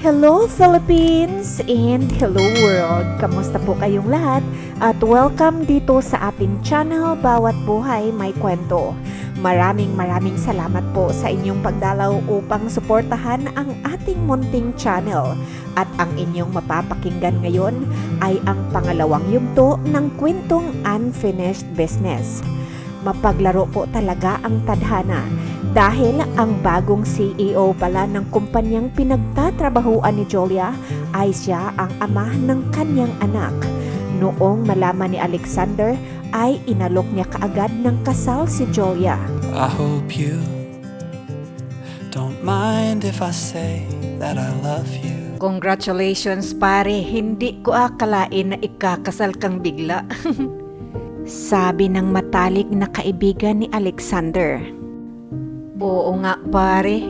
Hello Philippines and hello world! Kamusta po kayong lahat? At welcome dito sa ating channel, Bawat Buhay May Kwento. Maraming salamat po sa inyong pagdalaw upang suportahan ang ating munting channel. At ang inyong mapapakinggan ngayon ay ang pangalawang yugto ng kwentong Unfinished Business. Mapaglaro po talaga ang tadhana dahil ang bagong CEO pala ng kumpanyang pinagtatrabahuan ni Julia ay siya ang ama ng kanyang anak. Noong malaman ni Alexander ay inalok niya kaagad ng kasal si Julia. I hope you don't mind if I say that I love you. Congratulations pare, hindi ko akalain na ikakasal kang bigla. Sabi ng matalik na kaibigan ni Alexander. Oo nga pare,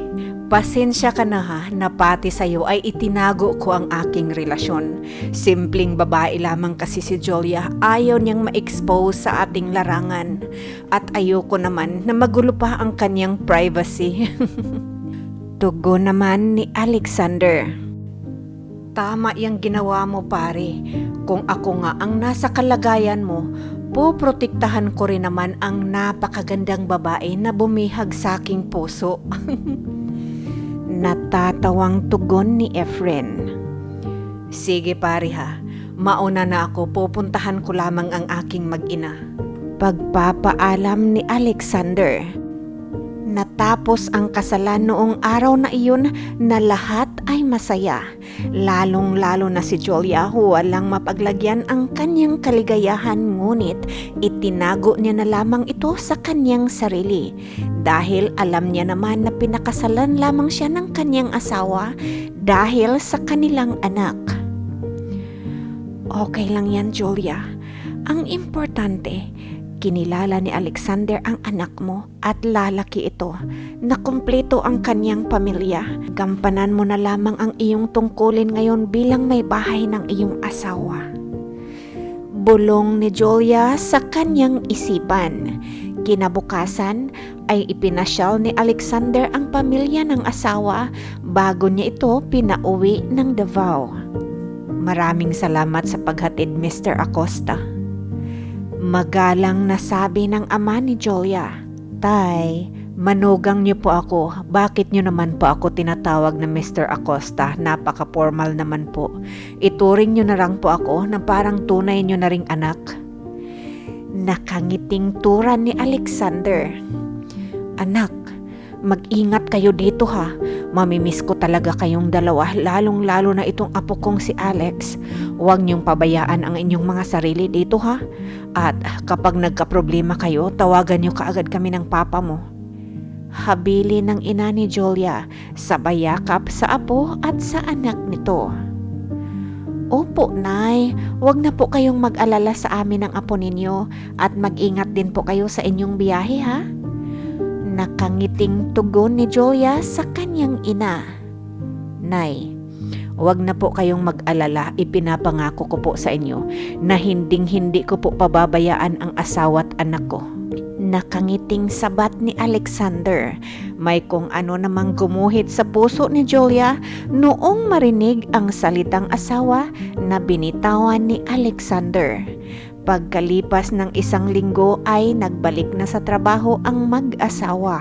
pasensya ka na ha na pati sa'yo ay itinago ko ang aking relasyon. Simpleng babae lamang kasi si Julia, ayaw niyang ma-expose sa ating larangan. At ayoko naman na magulo pa ang kanyang privacy. Tugon naman ni Alexander. Tama yung ginawa mo pare. Kung ako nga ang nasa kalagayan mo, poprotektahan ko rin naman ang napakagandang babae na bumihag sa aking puso. Natatawang tugon ni Efren. Sige pare ha, mauna na ako, pupuntahan ko lamang ang aking mag-ina. Pagpapaalam ni Alexander. Natapos ang kasalan noong araw na iyon na lahat ay masaya. Lalong-lalo na si Julia, walang mapaglagyan ang kanyang kaligayahan, ngunit itinago niya na lamang ito sa kanyang sarili. Dahil alam niya naman na pinakasalan lamang siya ng kanyang asawa dahil sa kanilang anak. Okay lang yan, Julia. Ang importante, kinilala ni Alexander ang anak mo at lalaki ito na kumpleto ang kanyang pamilya. Gampanan mo na lamang ang iyong tungkulin ngayon bilang may bahay ng iyong asawa. Bulong ni Julia sa kanyang isipan. Kinabukasan ay ipinasyal ni Alexander ang pamilya ng asawa bago niya ito pinauwi ng Davao. Maraming salamat sa paghatid, Mr. Acosta. Magalang na sabi ng ama ni Julia. Tay, manugang niyo po ako. Bakit niyo naman po ako tinatawag na Mr. Acosta? Napaka-formal naman po. Ituring niyo na lang po ako na parang tunay niyo na ring anak. Nakangiting turan ni Alexander. Anak, mag-ingat kayo dito ha. Mamimiss ko talaga kayong dalawa, lalong-lalo na itong apo kong si Alex. Huwag niyong pabayaan ang inyong mga sarili dito ha. At kapag nagka-problema kayo, tawagan niyo kaagad kami ng papa mo. Habili ng ina ni Julia, sabay yakap sa apo at sa anak nito. Opo, Nay. Huwag na po kayong mag-alala sa amin ng apo ninyo at mag-ingat din po kayo sa inyong biyahe ha. Nakangiting tugon ni Julia sa kanyang ina. Nay, huwag na po kayong mag-alala, ipinapangako ko po sa inyo na hinding-hindi ko po pababayaan ang asawa at anak ko. Nakangiting sabat ni Alexander. May kung ano namang gumuhit sa puso ni Julia noong marinig ang salitang asawa na binitawan ni Alexander. Pagkalipas ng 1 linggo ay nagbalik na sa trabaho ang mag-asawa.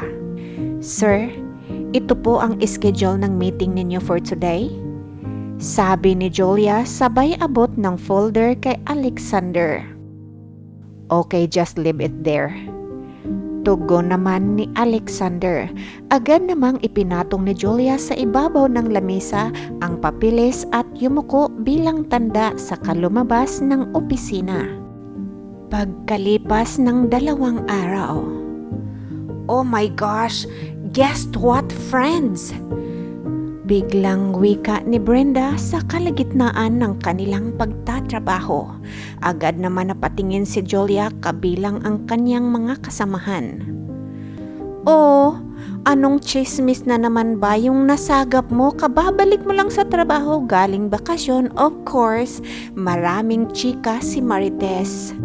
Sir, ito po ang schedule ng meeting ninyo for today? Sabi ni Julia sabay abot ng folder kay Alexander. Okay, just leave it there. Tugon naman ni Alexander. Agad namang ipinatong ni Julia sa ibabaw ng lamesa ang papilis at yumuko bilang tanda sa kalumabas ng opisina. Pagkalipas ng 2 araw. Oh my gosh! Guess what, friends? Biglang wika ni Brenda sa kalagitnaan ng kanilang pagtatrabaho. Agad naman napatingin si Julia kabilang ang kanyang mga kasamahan. Oh, anong chismis na naman ba yung nasagap mo? Kababalik mo lang sa trabaho, galing bakasyon. Of course, maraming chika si Marites.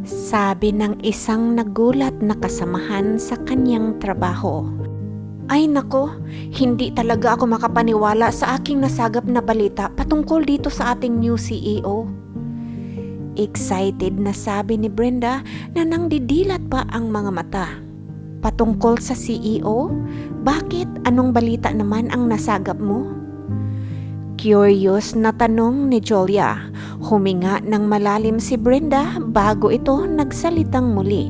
Sabi ng isang nagulat na kasamahan sa kanyang trabaho. Ay nako, hindi talaga ako makapaniwala sa aking nasagap na balita patungkol dito sa ating new CEO. Excited na sabi ni Brenda na nangdidilat pa ang mga mata. Patungkol sa CEO? Bakit? Anong balita naman ang nasagap mo? Curious na tanong ni Julia. Huminga ng malalim si Brenda bago ito nagsalitang muli.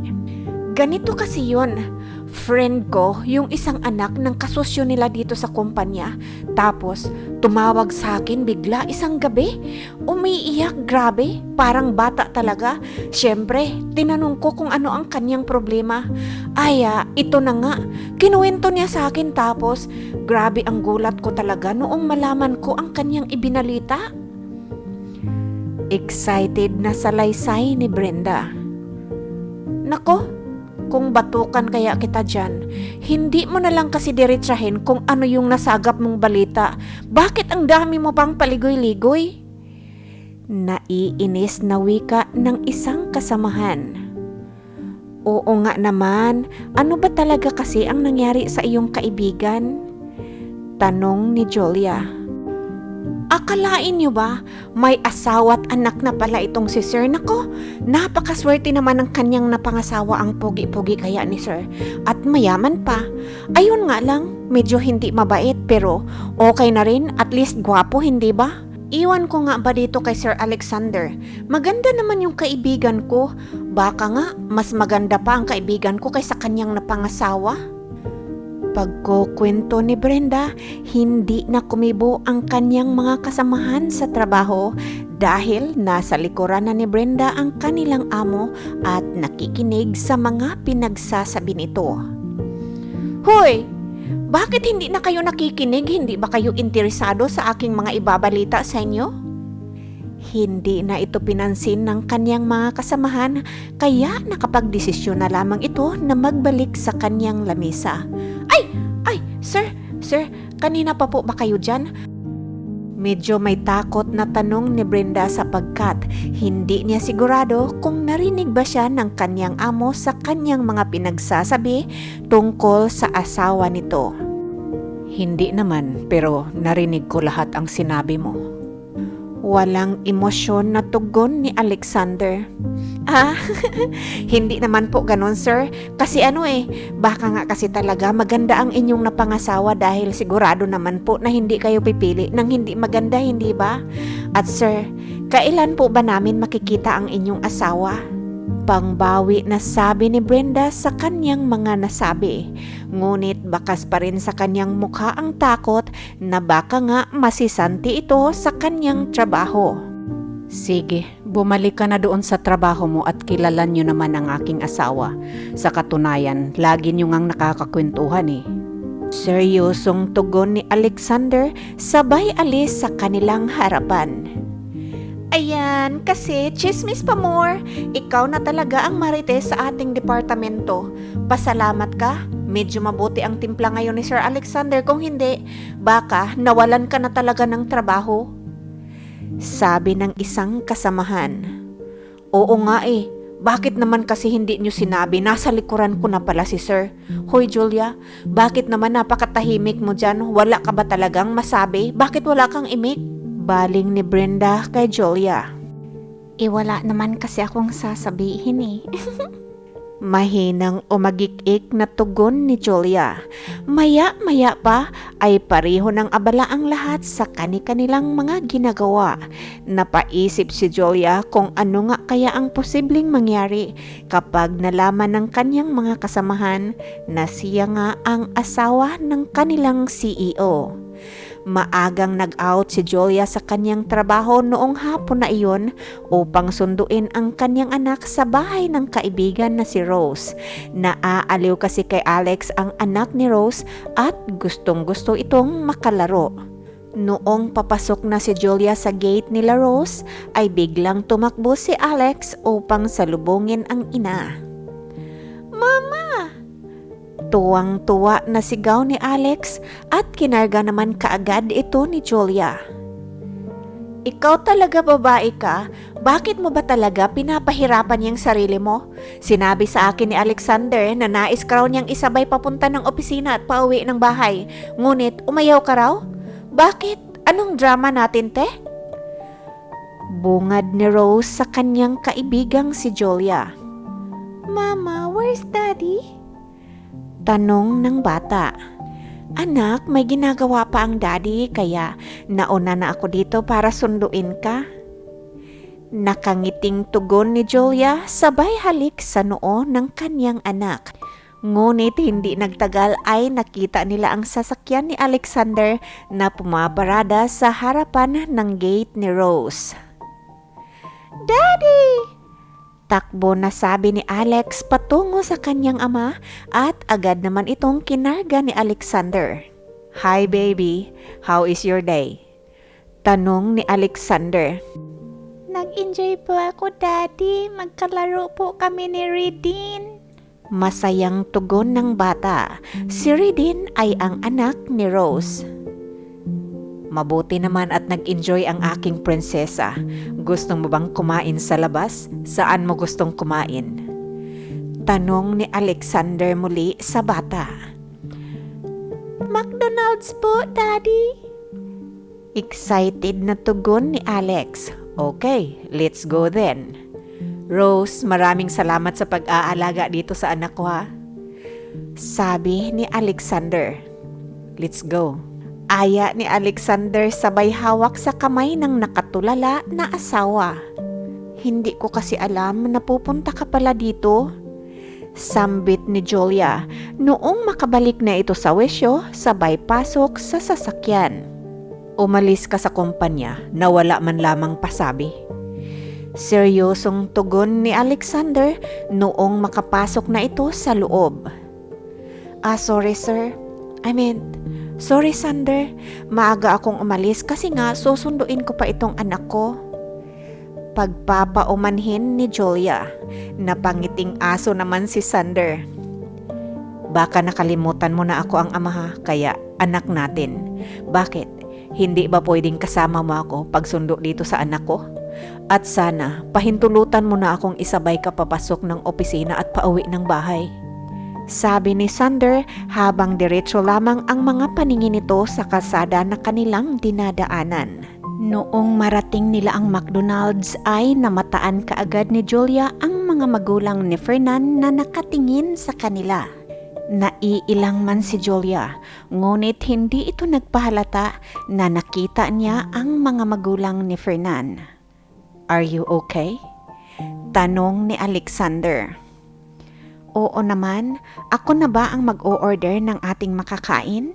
Ganito kasi yon. Friend ko, yung isang anak ng kasosyo nila dito sa kumpanya. Tapos, tumawag sa akin bigla isang gabi. Umiiyak, grabe. Parang bata talaga. Siyempre, tinanong ko kung ano ang kanyang problema. Ito na nga. Kinuwento niya sa akin tapos, grabe ang gulat ko talaga noong malaman ko ang kanyang ibinalita. Excited na salaysay ni Brenda. Nako, kung batukan kaya kita dyan, hindi mo na lang kasi diretsahin kung ano yung nasagap mong balita. Bakit ang dami mo pang paligoy-ligoy? Naiinis na wika ng isang kasamahan. Oo nga naman, ano ba talaga kasi ang nangyari sa iyong kaibigan? Tanong ni Julia. Akalain niyo ba, may asawa at anak na pala itong si Sir? Nako, napakaswerte naman ng kanyang napangasawa, ang pogi-pogi kaya ni Sir. At mayaman pa. Ayun nga lang, medyo hindi mabait pero okay na rin, at least gwapo, hindi ba? Iwan ko nga ba dito kay Sir Alexander? Maganda naman yung kaibigan ko. Baka nga, mas maganda pa ang kaibigan ko kaysa kanyang napangasawa. Pagkukwento ni Brenda, hindi na kumibo ang kanyang mga kasamahan sa trabaho dahil nasa likuran na ni Brenda ang kanilang amo at nakikinig sa mga pinagsasabi nito. Hoy! Bakit hindi na kayo nakikinig? Hindi ba kayo interesado sa aking mga ibabalita sa inyo? Hindi na ito pinansin ng kanyang mga kasamahan kaya nakapagdesisyon na lamang ito na magbalik sa kanyang lamesa. Sir, kanina pa po ba kayo dyan? Medyo may takot na tanong ni Brenda sapagkat hindi niya sigurado kung narinig ba siya ng kanyang amo sa kanyang mga pinagsasabi tungkol sa asawa nito. Hindi naman, pero narinig ko lahat ang sinabi mo. Walang emosyon na tugon ni Alexander. Hindi naman po ganun, sir. Kasi baka nga kasi talaga maganda ang inyong napangasawa dahil sigurado naman po na hindi kayo pipili ng hindi maganda, hindi ba? At sir, kailan po ba namin makikita ang inyong asawa? Pangbawi na sabi ni Brenda sa kanyang mga nasabi. Ngunit bakas pa rin sa kanyang mukha ang takot na baka nga masisanti ito sa kanyang trabaho. Sige, bumalik ka na doon sa trabaho mo at kilalan nyo naman ang aking asawa. Sa katunayan, lagi nyo ngang nakakakwentuhan eh. Seryosong tugon ni Alexander sabay alis sa kanilang harapan. Ayan, kasi chismis pa more. Ikaw na talaga ang marites sa ating departamento. Pasalamat ka. Medyo mabuti ang timpla ngayon ni Sir Alexander. Kung hindi, baka nawalan ka na talaga ng trabaho. Sabi ng isang kasamahan. Oo nga Bakit naman kasi hindi nyo sinabi? Nasa likuran ko na pala si Sir. Hoy Julia, bakit naman napakatahimik mo dyan? Wala ka ba talagang masabi? Bakit wala kang imik? Baling ni Brenda kay Julia. Wala naman kasi akong sasabihin Mahinang umagik-ik na tugon ni Julia. Maya-maya pa ay pareho ng abala ang lahat sa kani-kanilang mga ginagawa. Napaisip si Julia kung ano nga kaya ang posibleng mangyari kapag nalaman ng kanyang mga kasamahan na siya nga ang asawa ng kanilang CEO. Maagang nag-out si Julia sa kanyang trabaho noong hapon na iyon upang sunduin ang kanyang anak sa bahay ng kaibigan na si Rose. Naaaliw kasi kay Alex ang anak ni Rose at gustong-gusto itong makalaro. Noong papasok na si Julia sa gate nila Rose ay biglang tumakbo si Alex upang salubungin ang ina. Mama! Tuwang-tuwa na sigaw ni Alex at kinarga naman kaagad ito ni Julia. Ikaw talaga babae ka, Bakit mo ba talaga pinapahirapan yung sarili mo? Sinabi sa akin ni Alexander na nais ka raw niyang isabay papunta ng opisina at pauwi ng bahay. Ngunit umayaw ka raw? Bakit? Anong drama natin, te? Bungad ni Rose sa kanyang kaibigang si Julia. Mama, where's Daddy? Tanong ng bata. Anak, may ginagawa pa ang daddy kaya nauna na ako dito para sunduin ka. Nakangiting tugon ni Julia sabay halik sa noo ng kanyang anak. Ngunit hindi nagtagal ay nakita nila ang sasakyan ni Alexander na pumaparada sa harapan ng gate ni Rose. Daddy! Takbo na sabi ni Alex patungo sa kanyang ama at agad naman itong kinarga ni Alexander. Hi baby, how is your day? Tanong ni Alexander. Nag-enjoy po ako, Daddy. Magkalaro po kami ni Redin. Masayang tugon ng bata. Si Redin ay ang anak ni Rose. Mabuti naman at nag-enjoy ang aking prinsesa. Gusto mo bang kumain sa labas? Saan mo gustong kumain? Tanong ni Alexander muli sa bata. McDonald's po, Daddy. Excited na tugon ni Alex. Okay, let's go then. Rose, maraming salamat sa pag-aalaga dito sa anak ko ha. Sabi ni Alexander. Let's go. Aya ni Alexander sabay hawak sa kamay ng nakatulala na asawa. Hindi ko kasi alam na pupunta ka pala dito. Sambit ni Julia noong makabalik na ito sa wisyo sabay pasok sa sasakyan. Umalis ka sa kumpanya na wala man lamang pasabi. Seryosong tugon ni Alexander noong makapasok na ito sa loob. Sorry sir. Sorry Sander. Maaga akong umalis kasi nga susunduin ko pa itong anak ko. Pagpapaumanhin ni Julia. Napangiting aso naman si Sander. Baka nakalimutan mo na ako ang ama kaya anak natin. Bakit? Hindi ba pwedeng kasama mo ako pagsundo dito sa anak ko? At sana, pahintulutan mo na akong isabay ka papasok ng opisina at pauwi ng bahay. Sabi ni Sander habang diretso lamang ang mga paningin nito sa kalsada na kanilang dinadaanan. Noong marating nila ang McDonald's ay namataan kaagad ni Julia ang mga magulang ni Fernan na nakatingin sa kanila. Naiilang man si Julia, ngunit hindi ito nagpahalata na nakita niya ang mga magulang ni Fernan. Are you okay? Tanong ni Alexander. Oo naman, ako na ba ang mag-o-order ng ating makakain?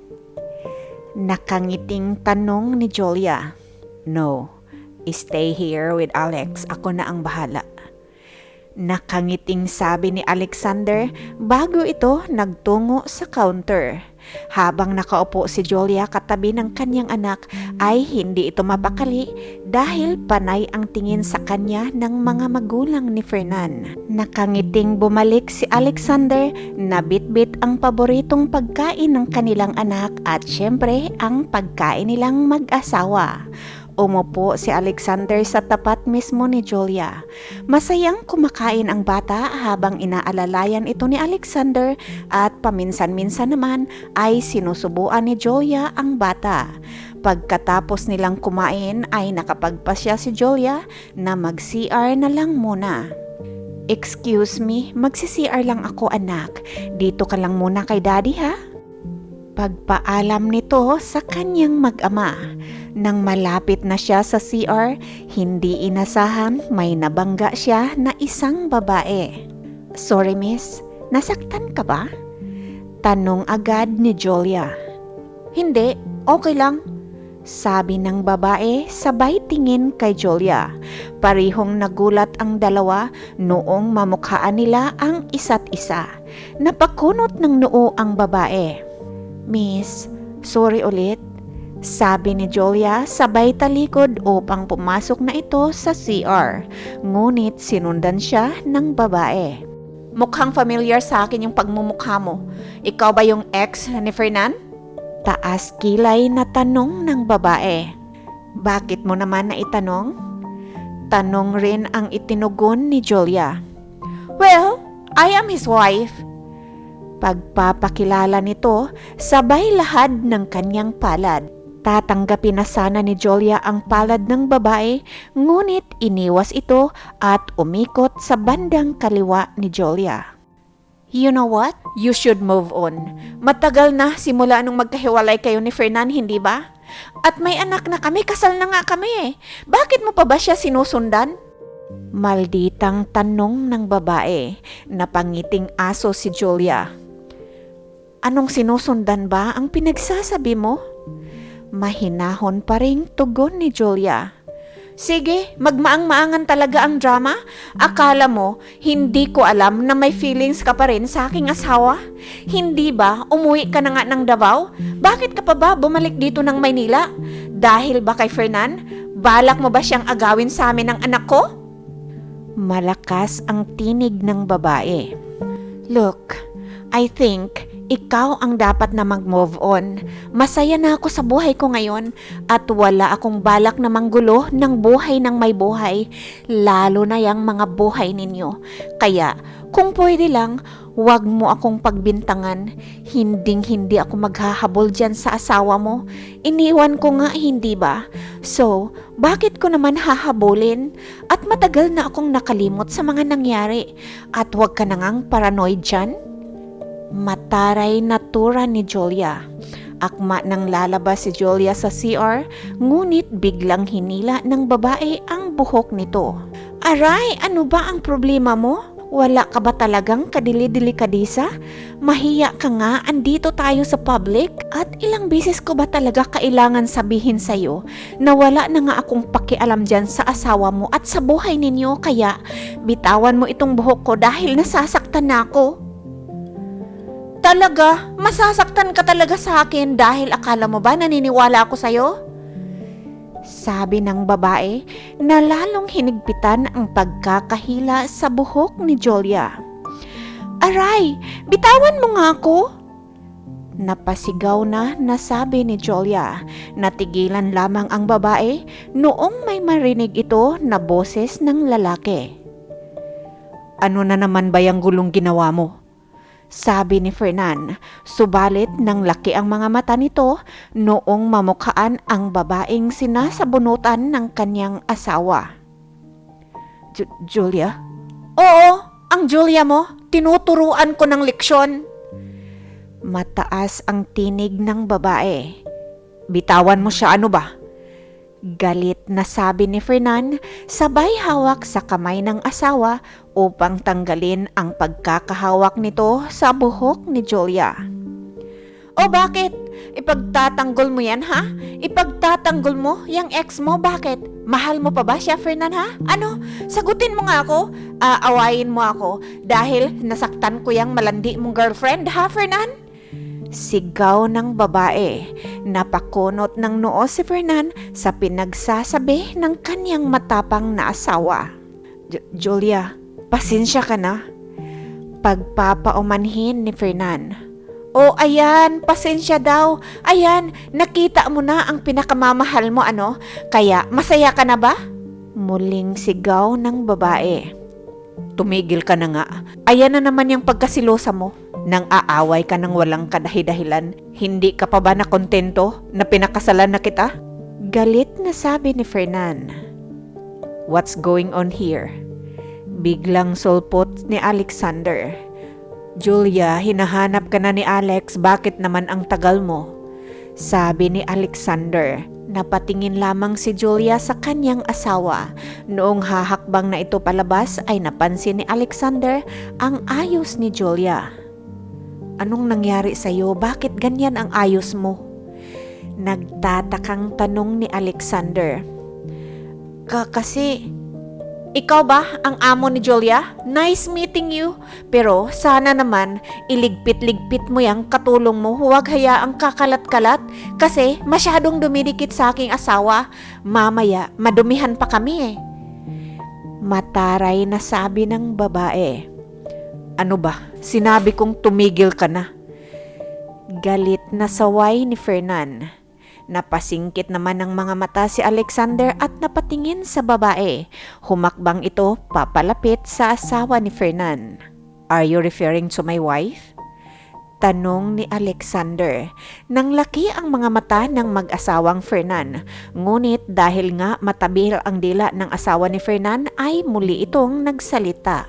Nakangiting tanong ni Julia. No, stay here with Alex, ako na ang bahala. Nakangiting sabi ni Alexander bago ito nagtungo sa counter. Habang nakaupo si Julia katabi ng kanyang anak ay hindi ito mapakali dahil panay ang tingin sa kanya ng mga magulang ni Fernan. Nakangiting bumalik si Alexander na bitbit ang paboritong pagkain ng kanilang anak at syempre ang pagkain nilang mag-asawa. Umupo si Alexander sa tapat mismo ni Julia. Masayang kumakain ang bata habang inaalalayan ito ni Alexander at paminsan-minsan naman ay sinusubuan ni Julia ang bata. Pagkatapos nilang kumain ay nakapagpasya si Julia na mag-CR na lang muna. Excuse me, magsi-CR lang ako anak. Dito ka lang muna kay daddy ha? Pagpaalam nito sa kanyang mag-ama. Nang malapit na siya sa CR, hindi inasahan may nabangga siya na isang babae. Sorry miss, nasaktan ka ba? Tanong agad ni Julia. Hindi, okay lang. Sabi ng babae sabay tingin kay Julia. Parihong nagulat ang dalawa noong mamukhaan nila ang isa't isa. Napakunot ng noo ang babae. Miss, sorry ulit. Sabi ni Julia sabay talikod upang pumasok na ito sa CR. Ngunit sinundan siya ng babae. Mukhang familiar sa akin yung pagmumukha mo. Ikaw ba yung ex ni Fernan? Taas kilay na tanong ng babae. Bakit mo naman naitanong? Tanong rin ang itinugon ni Julia. Well, I am his wife. Pagpapakilala nito, sabay lahad ng kanyang palad. Tatanggapin na sana ni Julia ang palad ng babae, ngunit iniwas ito at umikot sa bandang kaliwa ni Julia. You know what? You should move on. Matagal na simula nung magkahiwalay kayo ni Fernan, hindi ba? At may anak na kami, kasal na nga kami eh. Bakit mo pa ba siya sinusundan? Malditang tanong ng babae. Napangiting aso si Julia. Anong sinusundan ba ang pinagsasabi mo? Mahinahon pa ring tugon ni Julia. Sige, magmaang-maangan talaga ang drama. Akala mo, hindi ko alam na may feelings ka pa rin sa aking asawa? Hindi ba, umuwi ka na nga ng Davao? Bakit ka pa ba bumalik dito ng Maynila? Dahil ba kay Fernan? Balak mo ba siyang agawin sa amin ng anak ko? Malakas ang tinig ng babae. Look, I think ikaw ang dapat na mag-move on. Masaya na ako sa buhay ko ngayon at wala akong balak na manggulo ng buhay ng may buhay, lalo na yang mga buhay ninyo. Kaya, kung pwede lang, wag mo akong pagbintangan. Hindi ako maghahabol dyan sa asawa mo. Iniwan ko nga, hindi ba? So, bakit ko naman hahabulin? At matagal na akong nakalimot sa mga nangyari. At wag ka na ngang paranoid dyan. Mataray na tura ni Julia. Akma nang lalabas si Julia sa CR, ngunit biglang hinila ng babae ang buhok nito. Aray, ano ba ang problema mo? Wala ka ba talagang kadili-delikadisa? Mahiya ka nga, andito tayo sa public. At ilang beses ko ba talaga kailangan sabihin sa'yo na wala na nga akong pakialam dyan sa asawa mo at sa buhay ninyo, kaya bitawan mo itong buhok ko dahil nasasaktan na ako. Talaga? Masasaktan ka talaga sa akin dahil akala mo ba naniniwala ako sa'yo? Sabi ng babae na lalong hinigpitan ang pagkakahila sa buhok ni Julia. Aray, bitawan mo nga ako! Napasigaw na nasabi ni Julia. Natigilan lamang ang babae noong may marinig ito na boses ng lalaki. Ano na naman ba yung gulong ginawa mo? Sabi ni Fernan, subalit nang laki ang mga mata nito noong mamukhaan ang babaeng sinasabunutan ng kanyang asawa. Julia? Oo, ang Julia mo, tinuturuan ko ng leksyon. Mataas ang tinig ng babae. Bitawan mo siya, ano ba? Galit na sabi ni Fernan, sabay hawak sa kamay ng asawa upang tanggalin ang pagkakahawak nito sa buhok ni Julia. O bakit? Ipagtatanggol mo yan, ha? Ipagtatanggol mo yung ex mo, bakit? Mahal mo pa ba siya, Fernan, ha? Ano? Sagutin mo nga ako. Aawayin mo ako dahil nasaktan ko yung malandi mong girlfriend, ha, Fernan? Sigaw ng babae. Napakunot ng noo si Fernan sa pinagsasabi ng kanyang matapang na asawa. Julia, pasensya ka na. Pagpapaumanhin ni Fernan. O ayan, pasensya daw. Ayan, nakita mo na ang pinakamamahal mo, ano? Kaya masaya ka na ba? Muling sigaw ng babae. Tumigil ka na nga. Ayan na naman yung pagkasilosa mo. Nang aaway ka ng walang kadahi-dahilan, hindi ka pa ba nakontento na pinakasalan na kita? Galit na sabi ni Fernan. What's going on here? Biglang sulpot ni Alexander. Julia, hinahanap ka na ni Alex, bakit naman ang tagal mo? Sabi ni Alexander. Napatingin lamang si Julia sa kanyang asawa. Noong hahakbang na ito palabas ay napansin ni Alexander ang ayos ni Julia. Anong nangyari sa'yo? Bakit ganyan ang ayos mo? Nagtatakang tanong ni Alexander. Kasi, ikaw ba ang amo ni Julia? Nice meeting you. Pero sana naman, iligpit-ligpit mo yung katulong mo. Huwag hayaang kakalat-kalat kasi masyadong dumidikit sa aking asawa. Mamaya, madumihan pa kami eh. Mataray na sabi ng babae. Ano ba? Sinabi kong tumigil ka na. Galit na saway ni Fernan. Napasingkit naman ng mga mata si Alexander at napatingin sa babae. Humakbang ito papalapit sa asawa ni Fernan. "Are you referring to my wife?" Tanong ni Alexander. Nang laki ang mga mata ng mag-asawang Fernan. Ngunit dahil nga matabil ang dila ng asawa ni Fernan ay muli itong nagsalita.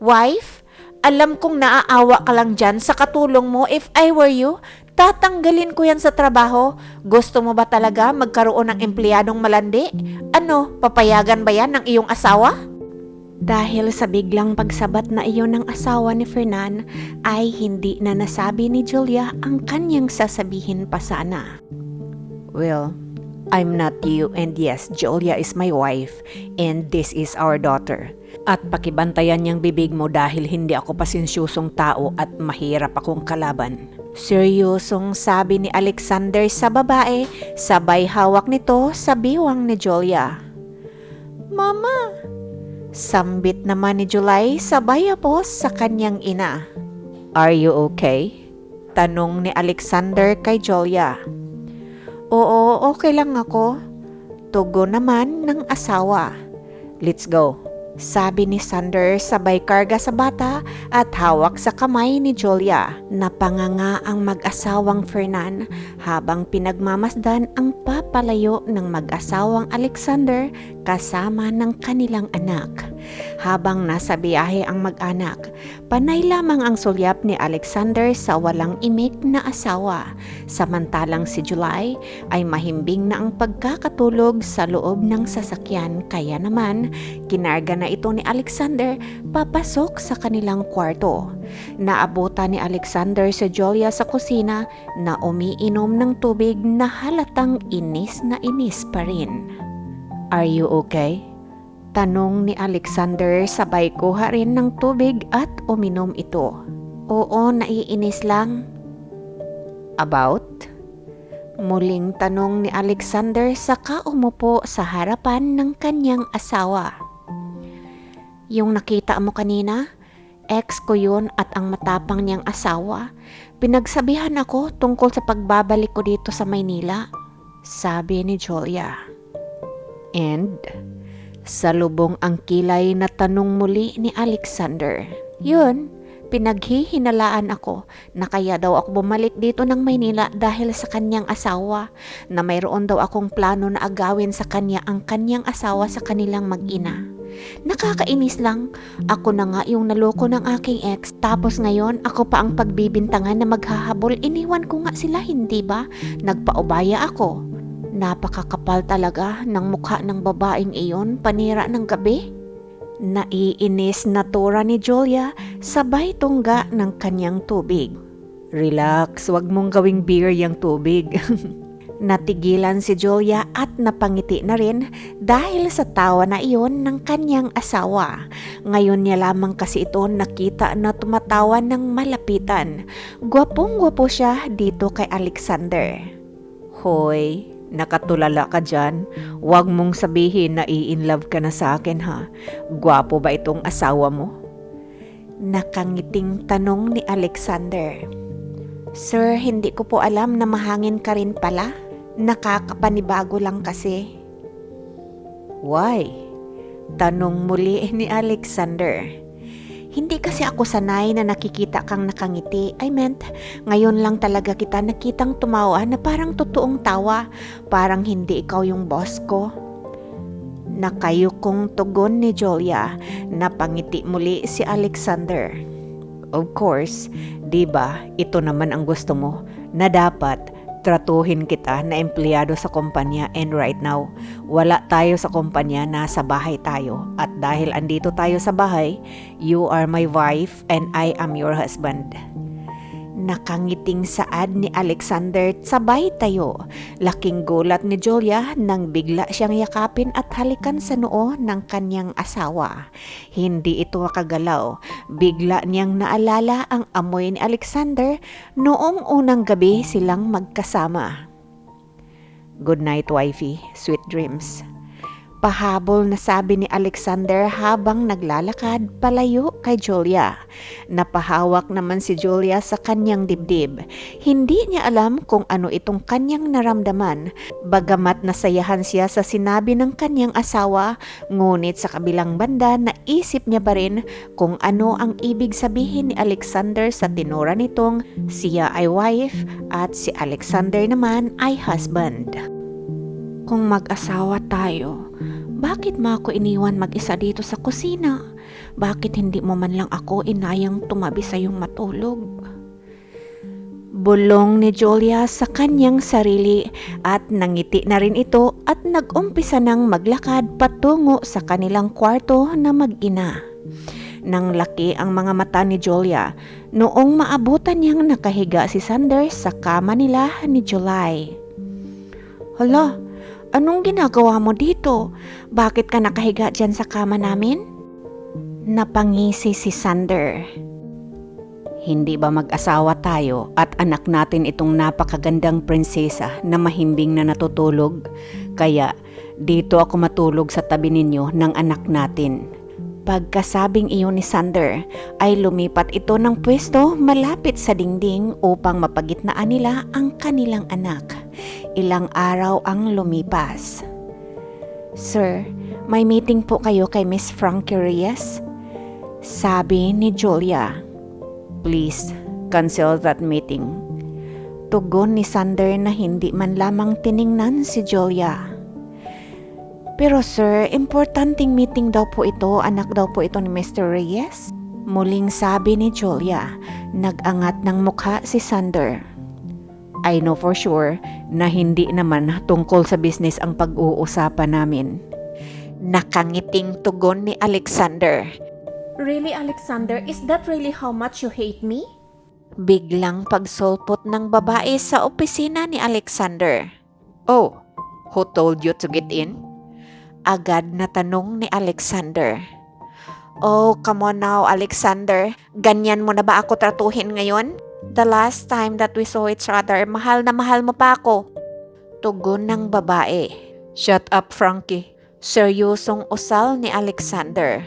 "Wife? Alam kong naaawa ka lang dyan sa katulong mo. If I were you, tatanggalin ko yan sa trabaho. Gusto mo ba talaga magkaroon ng empleyadong malandi? Ano, papayagan ba yan ng iyong asawa?" Dahil sa biglang pagsabat na iyon ng asawa ni Fernan, ay hindi na nasabi ni Julia ang kanyang sasabihin pa sana. "Well, I'm not you, and yes, Julia is my wife and this is our daughter. At pakibantayan niyang bibig mo dahil hindi ako pasensyosong tao at mahirap akong kalaban." Seryosong sabi ni Alexander sa babae, sabay hawak nito sa biwang ni Julia. "Mama!" Sambit naman ni July sabay apos sa kanyang ina. "Are you okay?" Tanong ni Alexander kay Julia. "Oo, okay lang ako." Tugon naman ng asawa. "Let's go," sabi ni Sander sabay karga sa bata at hawak sa kamay ni Julia. Napanganga ang mag-asawang Fernan habang pinagmamasdan ang papalayo ng mag-asawang Alexander kasama ng kanilang anak. Habang nasa biyahe ang mag-anak, panay lamang ang sulyap ni Alexander sa walang imik na asawa. Samantalang si July ay mahimbing na ang pagkakatulog sa loob ng sasakyan, kaya naman kinarga na ito ni Alexander papasok sa kanilang kwarto. Naabutan ni Alexander si Julia sa kusina na umiinom ng tubig na halatang inis na inis pa rin. "Are you okay?" Tanong ni Alexander sabay kuha rin ng tubig at uminom ito. "Oo, naiinis lang." "About?" Muling tanong ni Alexander saka umupo sa harapan ng kanyang asawa. "Yung nakita mo kanina, ex ko yun at ang matapang niyang asawa. Pinagsabihan ako tungkol sa pagbabalik ko dito sa Maynila," sabi ni Julia. "And?" Salubong ang kilay na tanong muli ni Alexander. "Yun, pinaghihinalaan ako na kaya daw ako bumalik dito ng Maynila dahil sa kanyang asawa, na mayroon daw akong plano na agawin sa kanya ang kanyang asawa sa kanilang mag-ina. Nakakainis lang, ako na nga yung naloko ng aking ex, tapos ngayon ako pa ang pagbibintangan na maghahabol. Iniwan ko nga sila, hindi ba? Nagpaubaya ako. Napakakapal talaga ng mukha ng babaeng iyon, panira ng gabi." Naiinis na tura ni Julia sabay tungga ng kanyang tubig. "Relax, wag mong gawing beer yung tubig." Natigilan si Julia at napangiti na rin dahil sa tawa na iyon ng kanyang asawa. Ngayon niya lamang kasi ito nakita na tumatawa ng malapitan. Gwapong-gwapo siya dito kay Alexander. "Hoy, nakatulala ka dyan. Huwag mong sabihin na i-inlove ka na sa akin, ha? Gwapo ba itong asawa mo?" Nakangiting tanong ni Alexander. "Sir, hindi ko po alam na mahangin ka rin pala. Nakakapanibago lang kasi." "Why?" Tanong muli ni Alexander. "Hindi kasi ako sanay na nakikita kang nakangiti. I meant, ngayon lang talaga kita nakitang tumawa na parang totoong tawa. Parang hindi ikaw yung boss ko." Nakayukong tugon ni Julia. Napangiti muli si Alexander. "Of course, di ba ito naman ang gusto mo, na dapat tratuhin kita na empleyado sa kumpanya, and right now, wala tayo sa kumpanya, nasa bahay tayo. At dahil andito tayo sa bahay, you are my wife and I am your husband." Nakangiting saad ni Alexander sabay tayo. Laking gulat ni Julia nang bigla siyang yakapin at halikan sa noo ng kanyang asawa. Hindi ito makagalaw. Bigla niyang naalala ang amoy ni Alexander noong unang gabi silang magkasama. "Good night, wifey. Sweet dreams." Pahabol na sabi ni Alexander habang naglalakad palayo kay Julia. Napahawak naman si Julia sa kanyang dibdib. Hindi niya alam kung ano itong kanyang naramdaman. Bagamat nasayahan siya sa sinabi ng kanyang asawa, ngunit sa kabilang banda naisip niya pa rin kung ano ang ibig sabihin ni Alexander sa tinura nitong siya ay wife at si Alexander naman ay husband. Kung mag-asawa tayo, bakit mo ako iniwan mag-isa dito sa kusina? Bakit hindi mo man lang ako inayang tumabi sa iyong matulog? Bulong ni Julia sa kanyang sarili at nangiti na rin ito at nag-umpisa ng maglakad patungo sa kanilang kwarto na mag-ina. Nang laki ang mga mata ni Julia noong maabutan niyang nakahiga si Sanders sa kama nila ni July. Hala, anong ginagawa mo dito? Bakit ka nakahiga dyan sa kama namin? Napangisi si Sander. Hindi ba mag-asawa tayo at anak natin itong napakagandang prinsesa na mahimbing na natutulog? Kaya dito ako matulog sa tabi ninyo ng anak natin. Pagkasabing iyon ni Sander ay lumipat ito ng pwesto malapit sa dingding upang mapagitnaan nila ang kanilang anak. Ilang araw ang lumipas. Sir, may meeting po kayo kay Miss Frankie Reyes? Sabi ni Julia. Please, cancel that meeting. Tugon ni Sander na hindi man lamang tiningnan si Julia. Pero sir, importanteng meeting daw po ito, anak daw po ito ni Mr. Reyes. Muling sabi ni Julia, nag-angat ng mukha si Sander. I know for sure na hindi naman tungkol sa business ang pag-uusapan namin. Nakangiting tugon ni Alexander. Really, Alexander? Is that really how much you hate me? Biglang pagsulpot ng babae sa opisina ni Alexander. Oh, who told you to get in? Agad na tanong ni Alexander. Oh, come on now, Alexander. Ganyan mo na ba ako tratuhin ngayon? The last time that we saw each other, mahal na mahal mo pa ako. Tugon ng babae. Shut up, Frankie. Seryosong usal ni Alexander.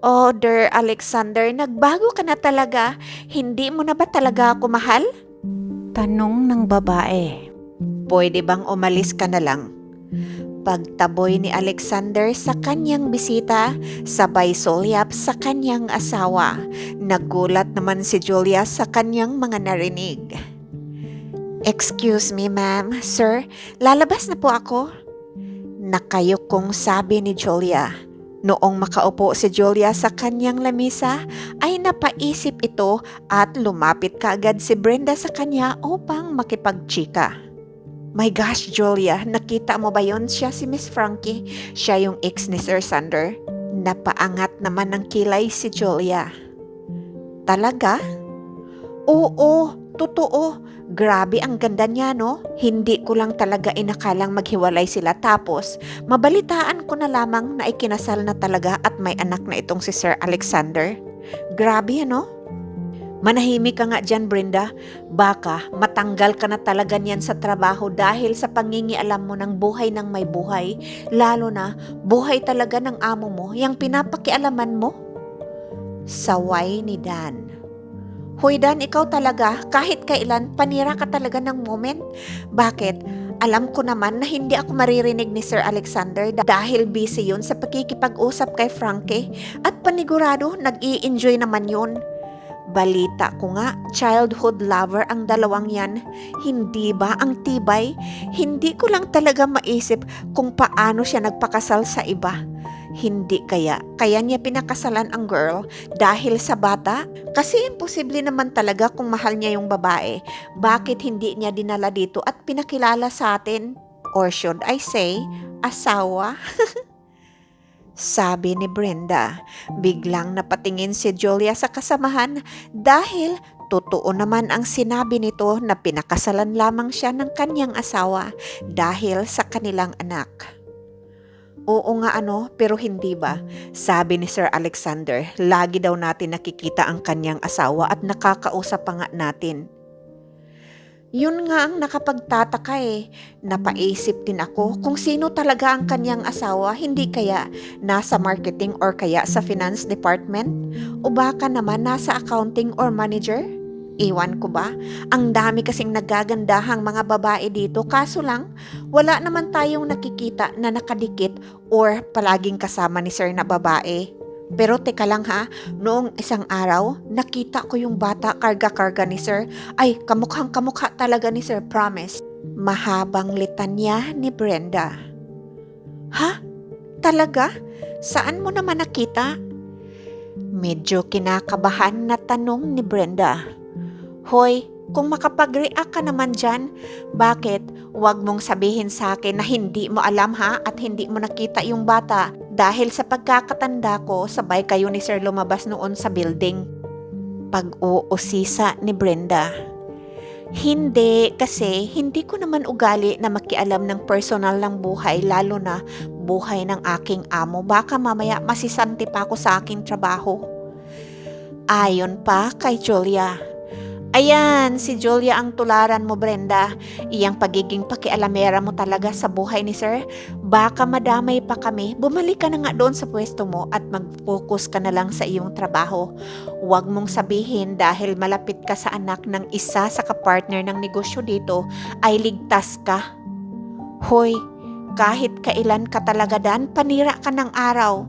Oh, dear Alexander, nagbago ka na talaga. Hindi mo na ba talaga ako mahal? Tanong ng babae. Pwede bang umalis ka na lang? Pagtaboy ni Alexander sa kanyang bisita, sabay sulyap sa kanyang asawa. Nagulat naman si Julia sa kanyang mga narinig. Excuse me, ma'am. Sir, lalabas na po ako. Nakayukong sabi ni Julia. Noong makaupo si Julia sa kanyang lamisa, ay napaisip ito at lumapit kaagad si Brenda sa kanya upang makipagchika. My gosh, Julia, nakita mo ba yon? Siya si Miss Frankie. Siya yung ex ni Sir Sander. Napaangat naman ng kilay si Julia. Talaga? Oo, totoo. Grabe ang ganda niya, no? Hindi ko lang talaga inakalang maghiwalay sila tapos mabalitaan ko na lamang na ikinasal na talaga at may anak na itong si Sir Alexander. Grabe, no? Manahimik ka nga dyan, Brenda. Baka matanggal ka na talaga niyan sa trabaho dahil sa pangingialam mo ng buhay ng may buhay. Lalo na, buhay talaga ng amo mo, yung pinapakialaman mo. Saway ni Dan. Hoy Dan, ikaw talaga, kahit kailan, panira ka talaga ng moment. Bakit? Alam ko naman na hindi ako maririnig ni Sir Alexander dahil busy yun sa pakikipag-usap kay Frankie at panigurado nag-i-enjoy naman yun. Balita ko nga, childhood lover ang dalawang yan. Hindi ba ang tibay? Hindi ko lang talaga maisip kung paano siya nagpakasal sa iba. Hindi kaya niya pinakasalan ang girl dahil sa bata? Kasi imposible naman talaga kung mahal niya yung babae. Bakit hindi niya dinala dito at pinakilala sa atin? Or should I say, asawa? Sabi ni Brenda. Biglang napatingin si Julia sa kasamahan dahil totoo naman ang sinabi nito na pinakasalan lamang siya ng kanyang asawa dahil sa kanilang anak. Oo nga pero hindi ba? Sabi ni Sir Alexander, lagi daw natin nakikita ang kanyang asawa at nakakausap pa nga natin. Yun nga ang nakapagtataka eh. Napaisip din ako kung sino talaga ang kanyang asawa, hindi kaya nasa marketing or kaya sa finance department? O baka naman nasa accounting or manager? Iwan ko ba? Ang dami kasing nagagandahang mga babae dito, kaso lang wala naman tayong nakikita na nakadikit or palaging kasama ni sir na babae. Pero teka lang ha, noong isang araw, nakita ko yung bata karga-karga ni sir. Ay, kamukhang kamukha talaga ni sir, promise. Mahabang litanya ni Brenda. Ha? Talaga? Saan mo naman nakita? Medyo kinakabahan na tanong ni Brenda. Hoy, kung makapag-react ka naman dyan, bakit wag mong sabihin sa akin na hindi mo alam ha at hindi mo nakita yung bata dahil sa pagkakatanda ko sabay kayo ni Sir lumabas noon sa building. Pag-uusisa ni Brenda. Hindi, kasi hindi ko naman ugali na makialam ng personal ng buhay lalo na buhay ng aking amo. Baka mamaya masisanti pa ako sa aking trabaho. Ayon pa kay Julia. Ayan, si Julia ang tularan mo, Brenda. Iyang pagiging pakialamera mo talaga sa buhay ni Sir. Baka madamay pa kami. Bumalik ka na nga doon sa pwesto mo at mag-focus ka na lang sa iyong trabaho. Huwag mong sabihin dahil malapit ka sa anak ng isa sa kapartner ng negosyo dito ay ligtas ka. Hoy, kahit kailan ka talaga dan, panira ka ng araw.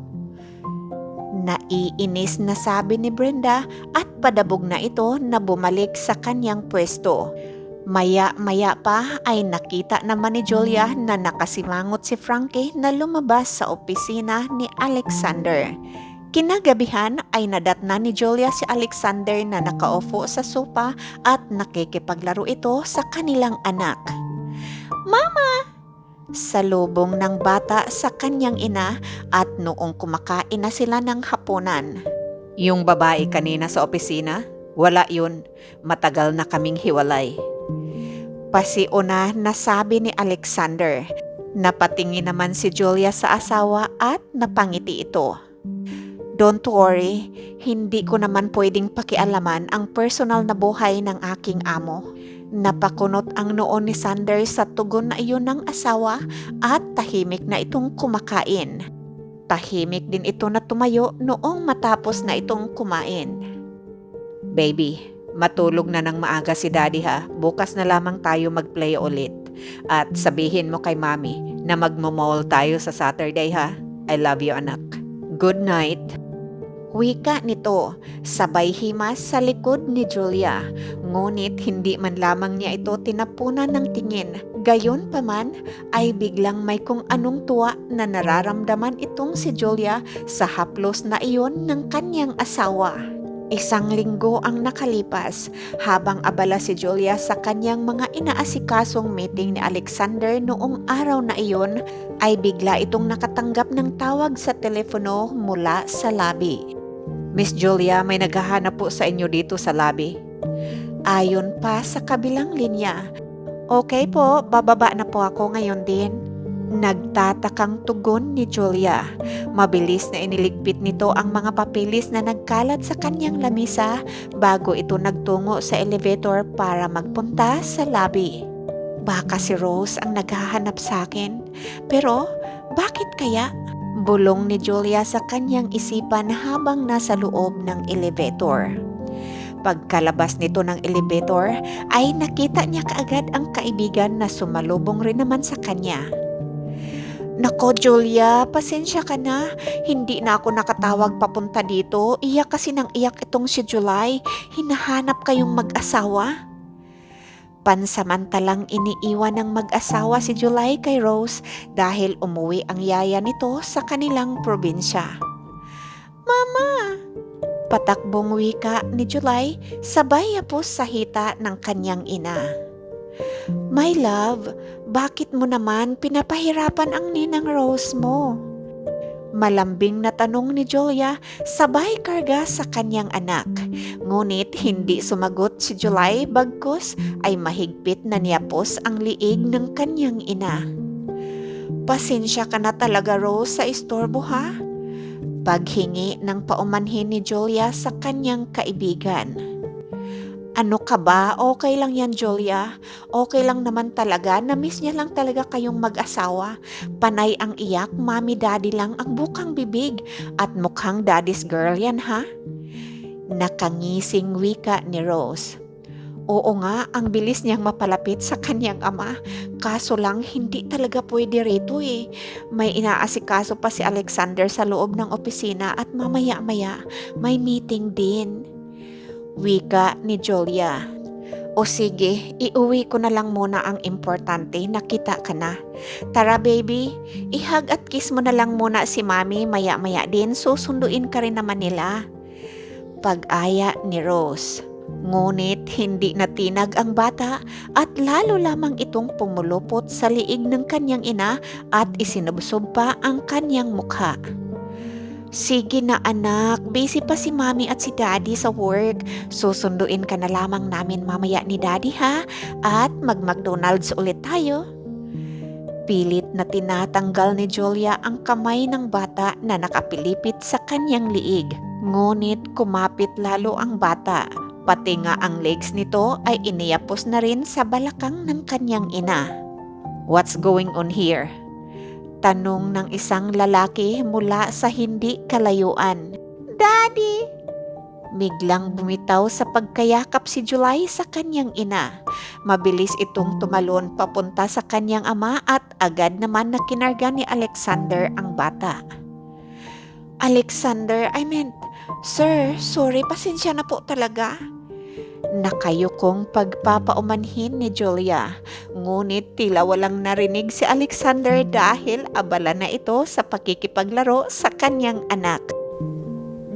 Naiinis na sabi ni Brenda at padabog na ito na bumalik sa kanyang pwesto. Maya-maya pa ay nakita naman ni Julia na nakasimangot si Frankie na lumabas sa opisina ni Alexander. Kinagabihan ay nadatna ni Julia si Alexander na nakaupo sa sopa at nakikipaglaro ito sa kanilang anak. Mama! Salubong ng bata sa kanyang ina at noong kumakain na sila ng hapunan. Yung babae kanina sa opisina? Wala yun. Matagal na kaming hiwalay. Pasiuna na sabi ni Alexander. Napatingin naman si Julia sa asawa at napangiti ito. Don't worry, hindi ko naman pwedeng pakialaman ang personal na buhay ng aking amo. Napakunot ang noon ni Sanders sa tugon na iyon ng asawa at tahimik na itong kumakain. Tahimik din ito na tumayo noong matapos na itong kumain. Baby, matulog na ng maaga si Daddy ha. Bukas na lamang tayo mag-play ulit. At sabihin mo kay Mami na magmo-mall tayo sa Saturday ha. I love you anak. Good night. Wika nito, sabay himas sa likod ni Julia. Ngunit hindi man lamang niya ito tinapunan ng tingin. Gayon pa man ay biglang may kung anong tuwa na nararamdaman itong si Julia sa haplos na iyon ng kanyang asawa. Isang linggo ang nakalipas habang abala si Julia sa kanyang mga inaasikasong meeting ni Alexander noong araw na iyon ay bigla itong nakatanggap ng tawag sa telepono mula sa lobby. Miss Julia, may naghahanap po sa inyo dito sa lobby. Ayon pa sa kabilang linya. Okay po, bababa na po ako ngayon din. Nagtatakang tugon ni Julia. Mabilis na iniligpit nito ang mga papeles na nagkalat sa kanyang lamisa bago ito nagtungo sa elevator para magpunta sa lobby. Baka si Rose ang naghahanap sa akin. Pero bakit kaya? Bulong ni Julia sa kanyang isipan habang nasa loob ng elevator. Pagkalabas nito ng elevator ay nakita niya kaagad ang kaibigan na sumalubong rin naman sa kanya. Nako Julia, pasensya ka na. Hindi na ako nakatawag papunta dito. Iyak kasi nang iyak itong si July. Hinahanap kayong mag-asawa? Pansamantalang iniiwan ng mag-asawa si July kay Rose dahil umuwi ang yaya nito sa kanilang probinsya. Mama! Patakbong wika ni July sabay apos sa hita ng kanyang ina. My love, bakit mo naman pinapahirapan ang ninang Rose mo? Malambing na tanong ni Julia sabay karga sa kanyang anak. Ngunit hindi sumagot si July bagkus ay mahigpit na niyapos ang liig ng kanyang ina. Pasensya ka na talaga Rose sa istorbo ha? Paghingi ng paumanhin ni Julia sa kanyang kaibigan. Ano ka ba? Okay lang yan, Julia. Okay lang naman talaga. Na-miss niya lang talaga kayong mag-asawa. Panay ang iyak, mommy-daddy lang ang bukang bibig. At mukhang daddy's girl yan, ha? Nakangising wika ni Rose. Oo nga, ang bilis niyang mapalapit sa kanyang ama. Kaso lang, hindi talaga pwede rito eh. May inaasikaso pa si Alexander sa loob ng opisina at mamaya-maya may meeting din. Wika ni Julia. O sige, iuwi ko na lang muna ang importante, nakita ka na. Tara baby, ihag at kiss mo na lang muna si mami, maya-maya din susunduin ka rin naman nila. Pag-aya ni Rose. Ngunit hindi natinag ang bata at lalo lamang itong pumulupot sa liig ng kanyang ina at isinubsob pa ang kanyang mukha. Sige na anak, busy pa si mami at si daddy sa work. Susunduin ka na lamang namin mamaya ni daddy ha at mag-McDonald's ulit tayo. Pilit na tinatanggal ni Julia ang kamay ng bata na nakapilipit sa kanyang liig. Ngunit kumapit lalo ang bata. Pati nga ang legs nito ay iniyapos na rin sa balakang ng kanyang ina. What's going on here? Tanong ng isang lalaki mula sa hindi kalayuan. Daddy! Biglang bumitaw sa pagkayakap si July sa kanyang ina. Mabilis itong tumalon papunta sa kanyang ama at agad naman na kinarga ni Alexander ang bata. Alexander, Sir, sorry, pasensya na po talaga. Nakayukong pagpapaumanhin ni Julia. Ngunit tila walang narinig si Alexander dahil abala na ito sa pakikipaglaro sa kanyang anak.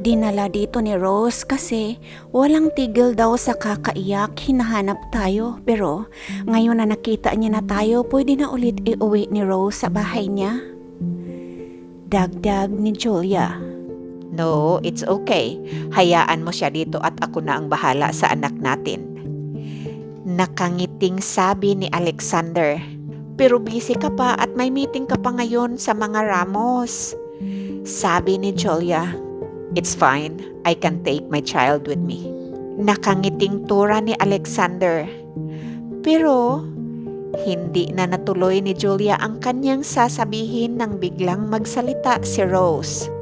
Dinala dito ni Rose kasi walang tigil daw sa kakaiyak, hinahanap tayo. Pero ngayon na nakita niya na tayo, pwede na ulit iuwi ni Rose sa bahay niya. Dagdag ni Julia. No, it's okay. Hayaan mo siya dito at ako na ang bahala sa anak natin. Nakangiting sabi ni Alexander. Pero busy ka pa at may meeting ka pa ngayon sa mga Ramos. Sabi ni Julia. It's fine. I can take my child with me. Nakangiting tura ni Alexander. Pero hindi na natuloy ni Julia ang kanyang sasabihin nang biglang magsalita si Rose.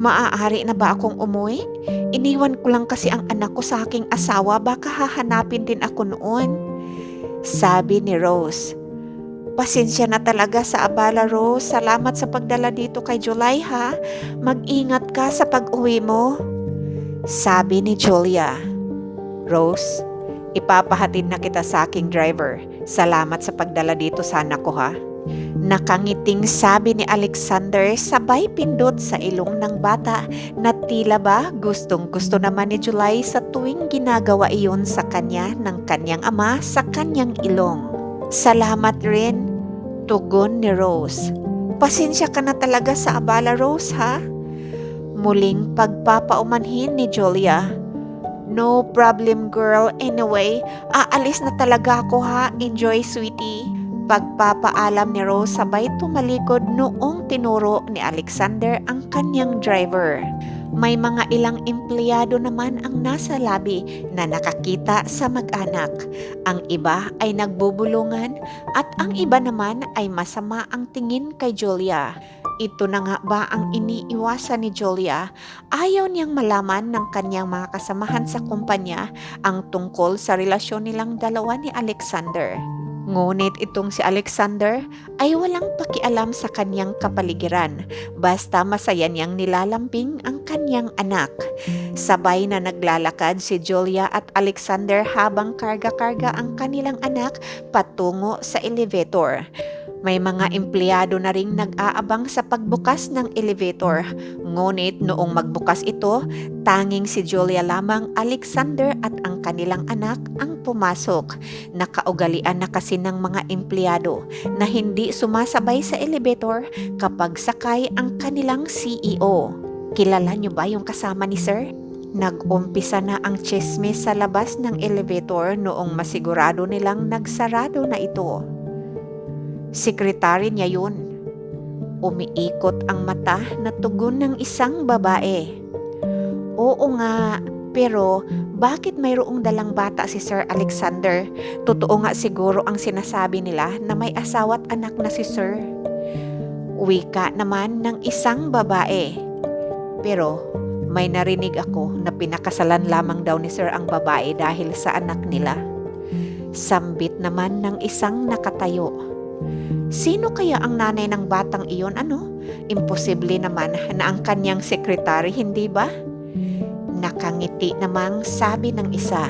Maaari na ba akong umuwi? Iniwan ko lang kasi ang anak ko sa aking asawa, baka hahanapin din ako noon. Sabi ni Rose. Pasensya na talaga sa abala, Rose. Salamat sa pagdala dito kay July ha. Mag-ingat ka sa pag-uwi mo. Sabi ni Julia. Rose, ipapahatid na kita sa aking driver. Salamat sa pagdala dito sa anak ko ha. Nakangiting sabi ni Alexander sabay pindot sa ilong ng bata na tila ba gustong-gusto naman ni July sa tuwing ginagawa iyon sa kanya ng kanyang ama sa kanyang ilong. Salamat rin, tugon ni Rose. Pasensya ka na talaga sa abala, Rose ha? Muling pagpapaumanhin ni Julia. No problem girl, anyway, aalis na talaga ako ha, enjoy sweetie. Pagpapaalam ni Rose sabay tumalikod noong tinuro ni Alexander ang kanyang driver. May mga ilang empleyado naman ang nasa labi na nakakita sa mag-anak. Ang iba ay nagbubulungan at ang iba naman ay masama ang tingin kay Julia. Ito na nga ba ang iniiwasan ni Julia? Ayaw niyang malaman ng kanyang mga kasamahan sa kumpanya ang tungkol sa relasyon nilang dalawa ni Alexander. Ngunit itong si Alexander ay walang pakialam sa kanyang kapaligiran, basta masaya niyang nilalambing ang kanyang anak. Sabay na naglalakad si Julia at Alexander habang karga-karga ang kanilang anak patungo sa elevator. May mga empleyado na ring nag-aabang sa pagbukas ng elevator. Ngunit noong magbukas ito, tanging si Julia lamang, Alexander at ang kanilang anak ang pumasok. Nakaugalian na kasi ng mga empleyado na hindi sumasabay sa elevator kapag sakay ang kanilang CEO. Kilala niyo ba yung kasama ni Sir? Nag-umpisa na ang chismis sa labas ng elevator noong masigurado nilang nagsarado na ito. Sekretary niya yun. Umiikot ang mata na tugon ng isang babae. Oo nga, pero bakit mayroong dalang bata si Sir Alexander? Totoo nga siguro ang sinasabi nila na may asawa't anak na si Sir. Wika naman ng isang babae. Pero may narinig ako na pinakasalan lamang daw ni Sir ang babae dahil sa anak nila. Sambit naman ng isang nakatayo. Sino kaya ang nanay ng batang iyon, ano? Imposible naman na ang kanyang sekretary, hindi ba? Nakangiti namang sabi ng isa.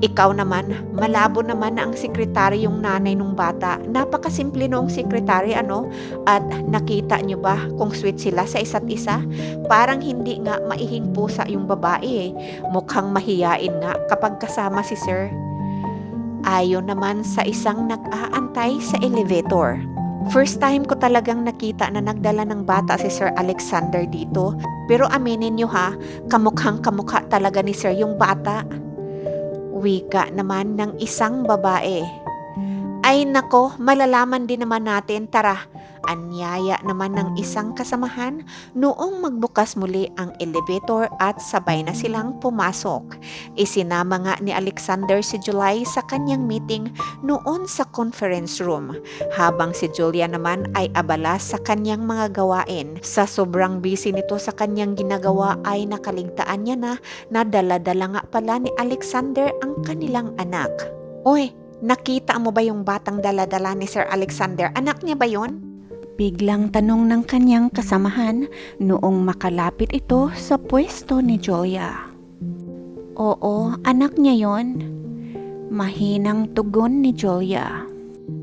Ikaw naman, malabo naman na ang sekretary yung nanay ng bata. Napakasimple noong sekretary, ano? At nakita nyo ba kung sweet sila sa isa't isa? Parang hindi nga maihing pusa yung babae eh. Mukhang mahiyain nga kapag kasama si Sir. Ayon naman sa isang nag-aantay sa elevator. First time ko talagang nakita na nagdala ng bata si Sir Alexander dito. Pero aminin nyo ha, kamukhang kamukha talaga ni Sir yung bata. Wika naman ng isang babae. Ay nako, malalaman din naman natin, tara. Anyaya naman ng isang kasamahan noong magbukas muli ang elevator at sabay na silang pumasok. Isinama nga ni Alexander si July sa kanyang meeting noon sa conference room, habang si Julia naman ay abala sa kanyang mga gawain. Sa sobrang busy nito sa kanyang ginagawa ay nakaligtaan niya na dala-dala nga pala ni Alexander ang kanilang anak. Oy, nakita mo ba yung batang dala-dala ni Sir Alexander? Anak niya ba yon? Biglang tanong ng kanyang kasamahan noong makalapit ito sa pwesto ni Julia. Oo, anak niya yon. Mahinang tugon ni Julia.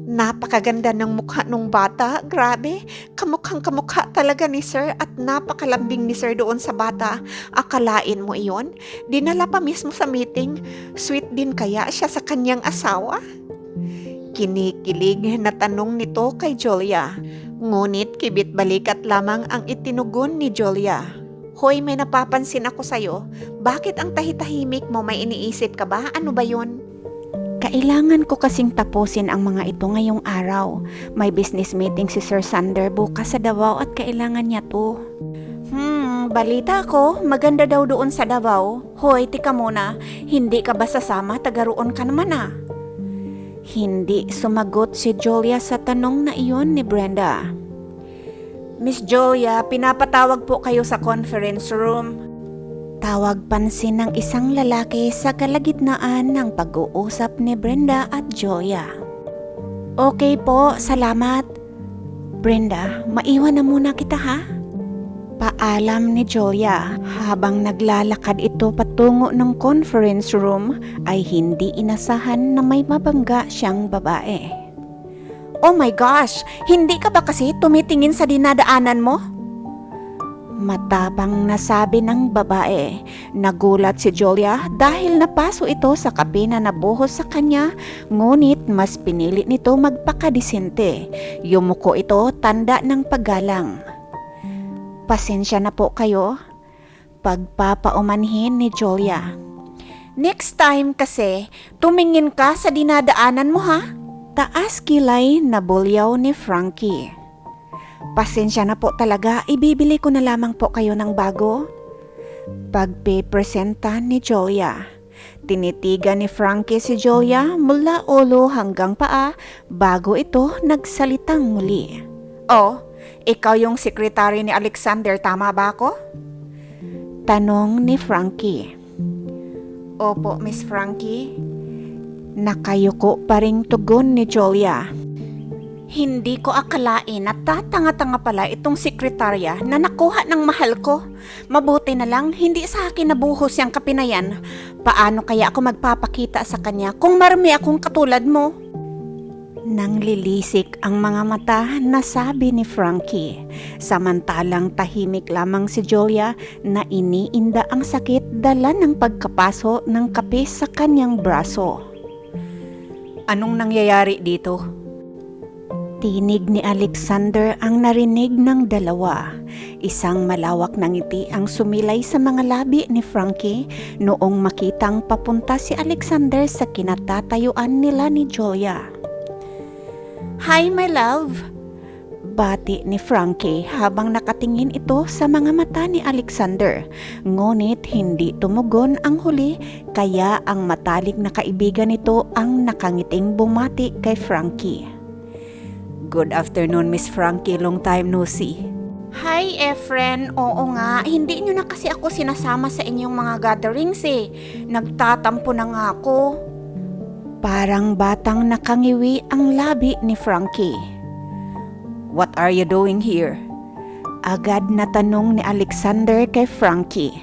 Napakaganda ng mukha nung bata, grabe. Kamukhang kamukha talaga ni Sir at napakalambing ni Sir doon sa bata. Akalain mo iyon? Dinala pa mismo sa meeting. Sweet din kaya siya sa kanyang asawa? Kinikilig na tanong nito kay Julia. Ngunit kibit balikat lamang ang itinugon ni Julia. Hoy, may napapansin ako sa'yo. Bakit ang tahitahimik mo? May iniisip ka ba? Ano ba yun? Kailangan ko kasing tapusin ang mga ito ngayong araw. May business meeting si Sir Sander bukas sa Davao at kailangan niya to. Balita ko, maganda daw doon sa Davao. Hoy, tika muna. Hindi ka ba sasama? Tagaroon ka naman ah. Hindi sumagot si Julia sa tanong na iyon ni Brenda. Miss Julia, pinapatawag po kayo sa conference room. Tawag pansin ng isang lalaki sa kalagitnaan ng pag-uusap ni Brenda at Julia. Okay po, salamat. Brenda, maiwan na muna kita ha? Paalam ni Julia. Habang naglalakad ito patungo ng conference room ay hindi inasahan na may mabangga siyang babae. Oh my gosh! Hindi ka ba kasi tumitingin sa dinadaanan mo? Matapang nasabi ng babae. Nagulat si Julia dahil napaso ito sa kape na nabuhos sa kanya, ngunit mas pinili nito magpakadisente. Yumuko ito tanda ng paggalang. Pasensya na po kayo. Pagpapaumanhin ni Julia. Next time kasi, tumingin ka sa dinadaanan mo ha? Taas kilay na bulyaw ni Frankie. Pasensya na po talaga, ibibili ko na lamang po kayo ng bago. Pagpipresenta ni Julia. Tinitigan ni Frankie si Julia mula ulo hanggang paa bago ito nagsalitang muli. Oh, ikaw yung sekretary ni Alexander, tama ba ako? Tanong ni Frankie. Opo, Miss Frankie. Nakayuko pa ring tugon ni Julia. Hindi ko akalain na tatanga-tanga pala itong sekretarya na nakuha ng mahal ko. Mabuti na lang hindi sa akin nabuhos yung kape na yan. Paano kaya ako magpapakita sa kanya kung marami akong katulad mo? Nang lilisik ang mga mata na sabi ni Frankie. Samantalang tahimik lamang si Julia na iniinda ang sakit dala ng pagkapaso ng kape sa kanyang braso. Anong nangyayari dito? Tinig ni Alexander ang narinig ng dalawa. Isang malawak na ngiti ang sumilay sa mga labi ni Frankie noong makitang papunta si Alexander sa kinatatayuan nila ni Julia. Hi, my love! Bati ni Frankie habang nakatingin ito sa mga mata ni Alexander. Ngunit hindi tumugon ang huli, kaya ang matalik na kaibigan nito ang nakangiting bumati kay Frankie. Good afternoon, Miss Frankie. Long time no see. Hi, Efren. Oo nga, hindi nyo na kasi ako sinasama sa inyong mga gatherings eh. Nagtatampo na nga ako. Parang batang nakangiwi ang labi ni Frankie. What are you doing here? Agad na tanong ni Alexander kay Frankie.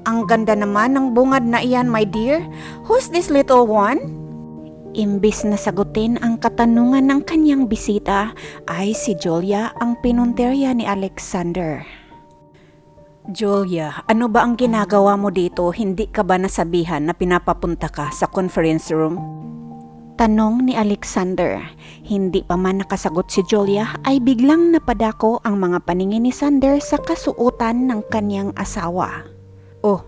Ang ganda naman ng bungad na iyan, my dear. Who's this little one? Imbis na sagutin ang katanungan ng kanyang bisita, ay si Julia ang pinunterya ni Alexander. Julia, ano ba ang ginagawa mo dito? Hindi ka ba nasabihan na pinapapunta ka sa conference room? Tanong ni Alexander. Hindi pa man nakasagot si Julia ay biglang napadako ang mga paningin ni Sander sa kasuotan ng kanyang asawa. Oh,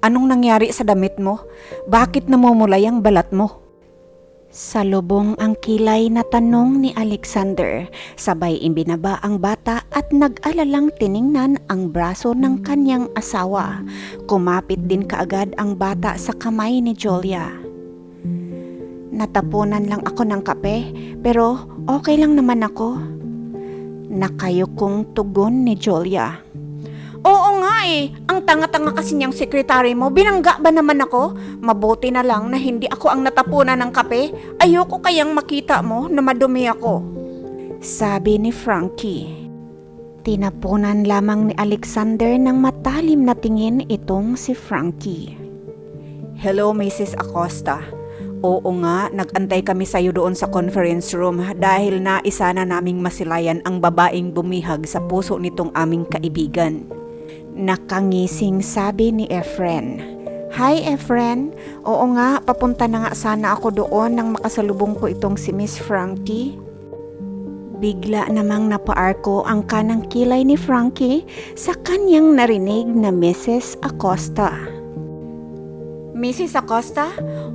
anong nangyari sa damit mo? Bakit namumulay ang balat mo? Salubong ang kilay na tanong ni Alexander, sabay imbinaba ang bata at nag-alalang tiningnan ang braso ng kanyang asawa. Kumapit din kaagad ang bata sa kamay ni Julia. Natapunan lang ako ng kape, pero okay lang naman ako. Nakayukong tugon ni Julia. Oo nga eh, ang tanga-tanga kasi niyang sekretary mo. Binangga ba naman ako? Mabuti na lang na hindi ako ang natapunan ng kape. Ayoko kayang makita mo na madumi ako. Sabi ni Frankie. Tinapunan lamang ni Alexander ng matalim na tingin itong si Frankie. Hello, Mrs. Acosta. Oo nga, nag-antay kami sa'yo doon sa conference room dahil naisa na naming masilayan ang babaeng bumihag sa puso nitong aming kaibigan. Nakangising sabi ni Efren. Hi, Efren. Oo nga, papunta na nga sana ako doon nang makasalubong ko itong si Miss Frankie. Bigla namang napaarko ang kanang kilay ni Frankie sa kanyang narinig na Mrs. Acosta. Mrs. Acosta?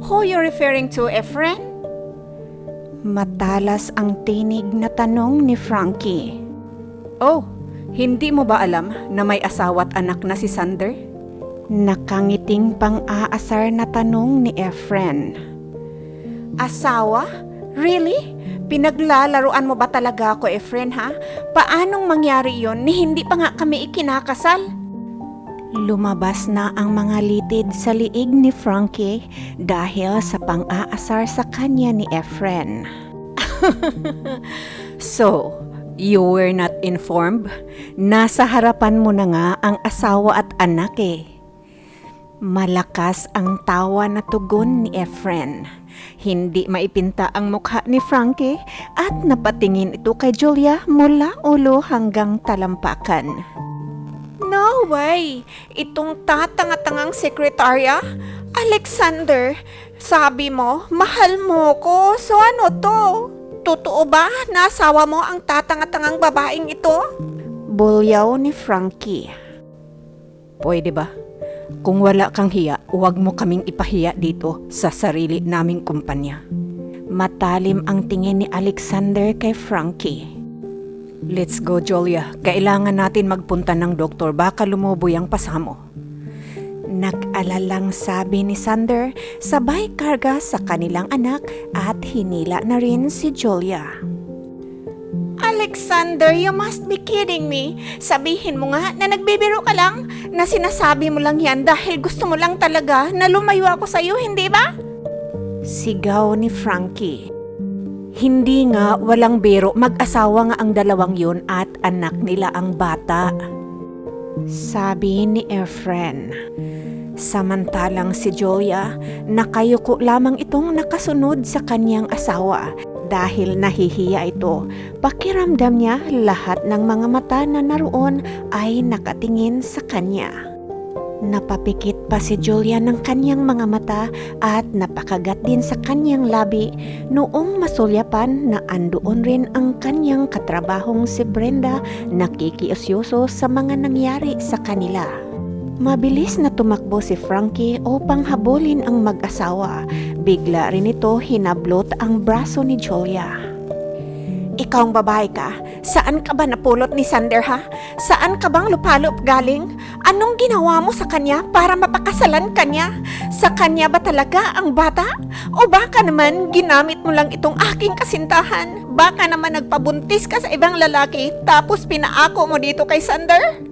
Who you referring to, Efren? Matalas ang tinig na tanong ni Frankie. Oh, hindi mo ba alam na may asawa at anak na si Sander? Nakangiting pang-aasar na tanong ni Efren. Asawa? Really? Pinaglalaruan mo ba talaga ako, Efren, ha? Paanong mangyari yon ni hindi pa nga kami ikinakasal? Lumabas na ang mga litid sa liig ni Frankie dahil sa pang-aasar sa kanya ni Efren. So, you were not informed? Nasa harapan mo na nga ang asawa at anak eh. Malakas ang tawa na tugon ni Efren. Hindi maipinta ang mukha ni Frankie at napatingin ito kay Julia mula ulo hanggang talampakan. No way! Itong tatanga-tangang sekretarya? Alexander, sabi mo, mahal mo ko. So ano to? Totoo ba na asawa mo ang tatanga-tangang babaeng ito? Bulyaw ni Frankie. Pwede ba? Kung wala kang hiya, huwag mo kaming ipahiya dito sa sarili naming kumpanya. Matalim ang tingin ni Alexander kay Frankie. Let's go, Julia. Kailangan natin magpunta ng doktor. Baka lumuboy ang pasamo. Nag-alalang sabi ni Sander, sabay karga sa kanilang anak at hinila na rin si Julia. Alexander, you must be kidding me. Sabihin mo nga na nagbibiro ka lang, na sinasabi mo lang yan dahil gusto mo lang talaga na lumayo ako sa'yo, hindi ba? Sigaw ni Frankie. Hindi nga, walang biro, mag-asawa nga ang dalawang yun at anak nila ang bata. Sabi ni Efren. Samantalang si Julia, nakayuko lamang itong nakasunod sa kanyang asawa dahil nahihiya ito. Pakiramdam niya lahat ng mga mata na naroon ay nakatingin sa kanya. Napapikit pa si Julia ng kanyang mga mata at napakagat din sa kanyang labi noong masulyapan na andoon rin ang kanyang katrabahong si Brenda nakikiusyoso sa mga nangyari sa kanila. Mabilis na tumakbo si Frankie upang habulin ang mag-asawa. Bigla rin ito hinablot ang braso ni Julia. Ikaw ang babae ka. Saan ka ba napulot ni Sander ha? Saan ka bang lupalop galing? Anong ginawa mo sa kanya para mapakasalan kanya? Sa kanya ba talaga ang bata? O baka naman ginamit mo lang itong aking kasintahan? Baka naman nagpabuntis ka sa ibang lalaki tapos pinaako mo dito kay Sander?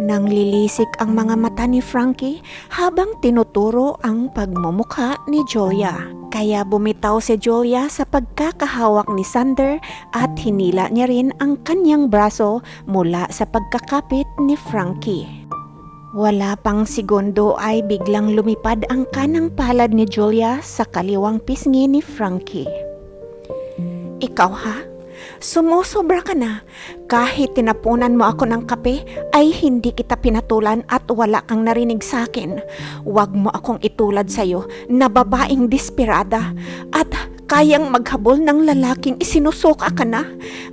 Nang lilisik ang mga mata ni Frankie habang tinuturo ang pagmumukha ni Julia. Kaya bumitaw si Julia sa pagkakahawak ni Sander at hinila niya rin ang kanyang braso mula sa pagkakapit ni Frankie. Wala pang segundo ay biglang lumipad ang kanang palad ni Julia sa kaliwang pisngi ni Frankie. Ikaw ha? Sumusobra ka na. Kahit tinapunan mo ako ng kape, ay hindi kita pinatulan at wala kang narinig sa akin. Huwag mo akong itulad sa'yo na babaeng desperada at kayang maghabol ng lalaking isinusuka ka na.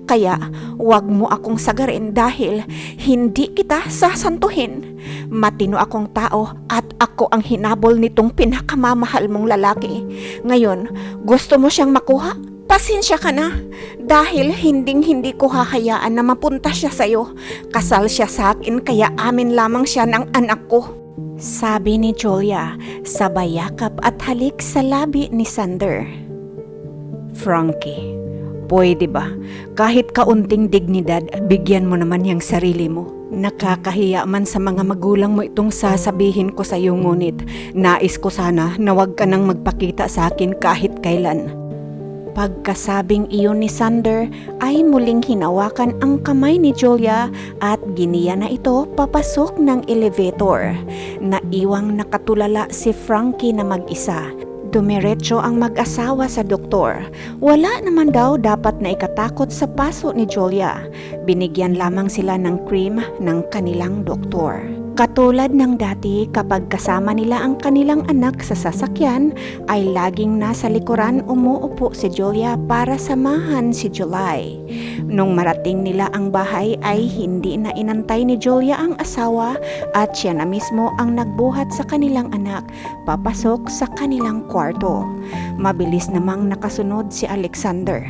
Kaya huwag mo akong sagarin dahil hindi kita sasantuhin. Matino akong tao at ako ang hinabol nitong pinakamamahal mong lalaki. Ngayon, gusto mo siyang makuha? Pasensya ka na dahil hindi ko hahayaan na mapunta siya sa'yo. Kasal siya sa akin kaya amin lamang siya ng anak ko. Sabi ni Julia, sabay yakap at halik sa labi ni Sander. Frankie, pwede ba? Kahit kaunting dignidad, bigyan mo naman yung sarili mo. Nakakahiya man sa mga magulang mo itong sasabihin ko sa iyo, ngunit nais ko sana na wag ka nang magpakita sa akin kahit kailan. Pagkasabing iyon ni Sander ay muling hinawakan ang kamay ni Julia at giniya na ito papasok ng elevator. Naiwang nakatulala si Frankie na mag-isa. Dumiretso ang mag-asawa sa doktor. Wala naman daw dapat na ikatakot sa paso ni Julia. Binigyan lamang sila ng cream ng kanilang doktor. Katulad ng dati kapag kasama nila ang kanilang anak sa sasakyan, ay laging nasa likuran umuupo si Julia para samahan si July. Nung marating nila ang bahay ay hindi na inantay ni Julia ang asawa at siya na mismo ang nagbuhat sa kanilang anak papasok sa kanilang kwarto. Mabilis namang nakasunod si Alexander.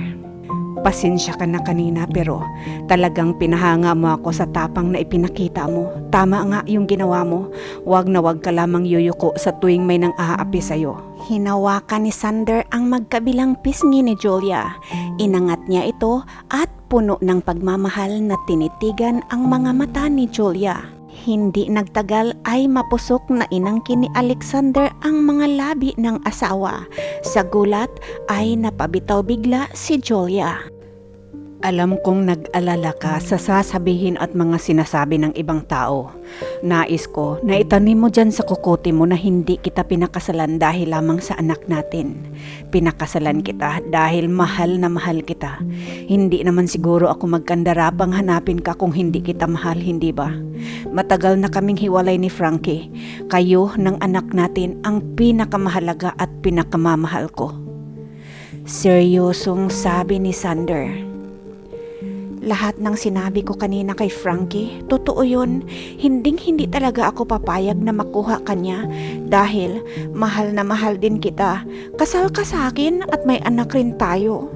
Pasensya ka na kanina pero talagang pinahanga mo ako sa tapang na ipinakita mo. Tama nga yung ginawa mo. Wag na wag ka lamang yuyuko sa tuwing may nang aapi sa'yo. Hinawakan ni Sander ang magkabilang pisngi ni Julia. Inangat niya ito at puno ng pagmamahal na tinitigan ang mga mata ni Julia. Hindi nagtagal ay mapusok na inangkin ni Alexander ang mga labi ng asawa. Sa gulat ay napabitaw bigla si Julia. Alam kong nag-alala ka sa sasabihin at mga sinasabi ng ibang tao. Nais ko na itanim mo dyan sa kukote mo na hindi kita pinakasalan dahil lamang sa anak natin. Pinakasalan kita dahil mahal na mahal kita. Hindi naman siguro ako magkandarapang hanapin ka kung hindi kita mahal, hindi ba? Matagal na kaming hiwalay ni Frankie. Kayo ng anak natin ang pinakamahalaga at pinakamamahal ko. Seryosong sabi ni Sander. Lahat ng sinabi ko kanina kay Frankie, totoo yun. Hindi talaga ako papayag na makuha kanya dahil mahal na mahal din kita. Kasal ka sa akin at may anak rin tayo.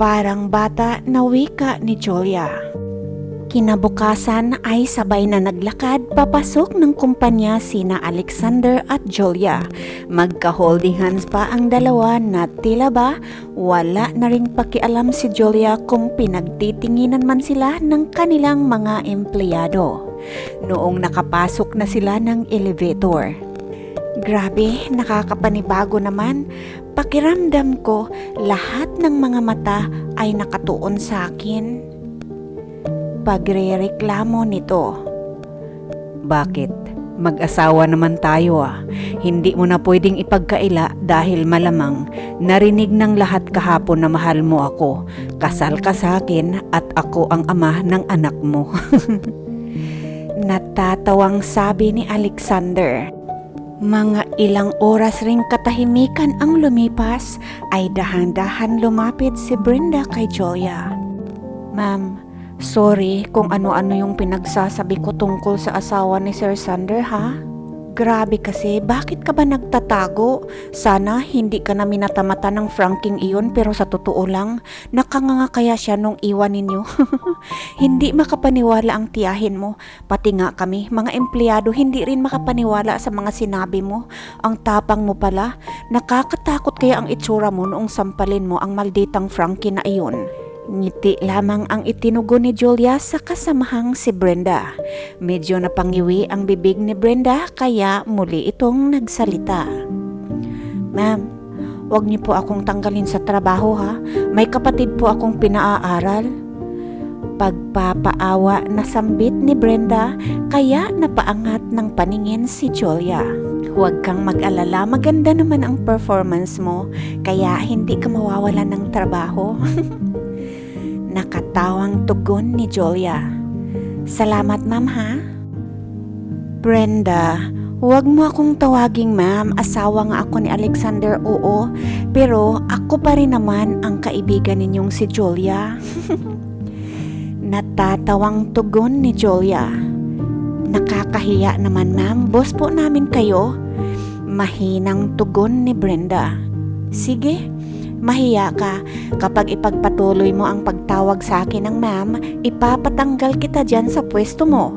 Parang bata na wika ni Julia. Kinabukasan ay sabay na naglakad papasok ng kumpanya sina Alexander at Julia. Magka-holding hands pa ang dalawa na tila ba wala na ring pakialam si Julia kung pinagtitinginan man sila ng kanilang mga empleyado. Noong nakapasok na sila ng elevator. Grabe, nakakapanibago naman. Pakiramdam ko lahat ng mga mata ay nakatuon sa akin. Pagrereklamo nito. Bakit? Mag-asawa naman tayo ah. Hindi mo na pwedeng ipagkaila dahil malamang narinig ng lahat kahapon na mahal mo ako. Kasal ka sa akin at ako ang ama ng anak mo. Natatawang sabi ni Alexander. Mga ilang oras ring katahimikan ang lumipas ay dahan-dahan lumapit si Brenda kay Julia. Ma'am, sorry kung ano-ano yung pinagsasabi ko tungkol sa asawa ni Sir Sander ha. Grabe kasi, bakit ka ba nagtatago? Sana hindi ka na minatamata ng Franking iyon, pero sa totoo lang, nakanganga kaya siya nung iwan ninyo. Hindi makapaniwala ang tiyahin mo. Pati nga kami, mga empleyado, hindi rin makapaniwala sa mga sinabi mo. Ang tapang mo pala. Nakakatakot kaya ang itsura mo noong sampalin mo ang malditang Frankie na iyon. Ngiti lamang ang itinugo ni Julia sa kasamahang si Brenda. Medyo napangiwi ang bibig ni Brenda kaya muli itong nagsalita. Ma'am, wag niyo po akong tanggalin sa trabaho ha. May kapatid po akong pinaaral. Pagpapaawa na sambit ni Brenda kaya napaangat ng paningin si Julia. Huwag kang mag-alala, maganda naman ang performance mo kaya hindi ka mawawalan ng trabaho. Nakatawang tugon ni Julia. Salamat ma'am ha. Brenda, huwag mo akong tawaging ma'am. Asawa nga ako ni Alexander, oo. Pero ako pa rin naman ang kaibigan ninyong si Julia. Natatawang tugon ni Julia. Nakakahiya naman ma'am. Boss po namin kayo. Mahinang tugon ni Brenda. Sige. Mahiya ka. Kapag ipagpatuloy mo ang pagtawag sa akin ng ma'am, ipapatanggal kita dyan sa pwesto mo.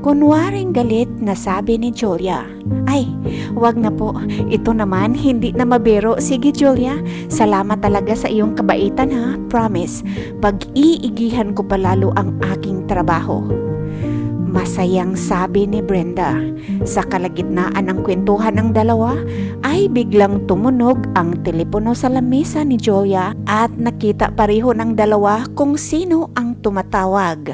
Kunwaring galit na sabi ni Julia. Ay, wag na po. Ito naman, hindi na mabiro. Sige Julia, salamat talaga sa iyong kabaitan ha. Promise, pag-iigihan ko palalo ang aking trabaho. Masayang sabi ni Brenda. Sa kalagitnaan ng kwentuhan ng dalawa ay biglang tumunog ang telepono sa lamesa ni Julia at nakita pareho ng dalawa kung sino ang tumatawag.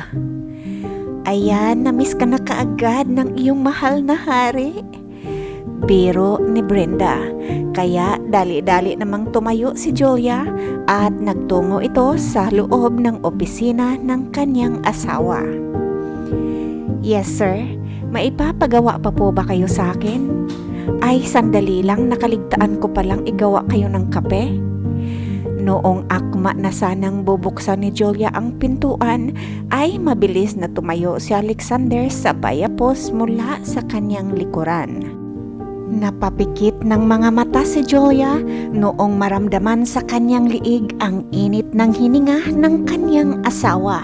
Ayan, namiss ka na kaagad ng iyong mahal na hari. Biro ni Brenda. Kaya dali-dali namang tumayo si Julia at nagtungo ito sa loob ng opisina ng kanyang asawa. Yes sir, maipapagawa pa po ba kayo sa akin? Ay sandali lang, nakaligtaan ko palang igawa kayo ng kape. Noong akma na sanang bubuksan ni Julia ang pintuan, ay mabilis na tumayo si Alexander sa bayapos mula sa kanyang likuran. Napapikit ng mga mata si Julia noong maramdaman sa kanyang liig ang init ng hininga ng kanyang asawa.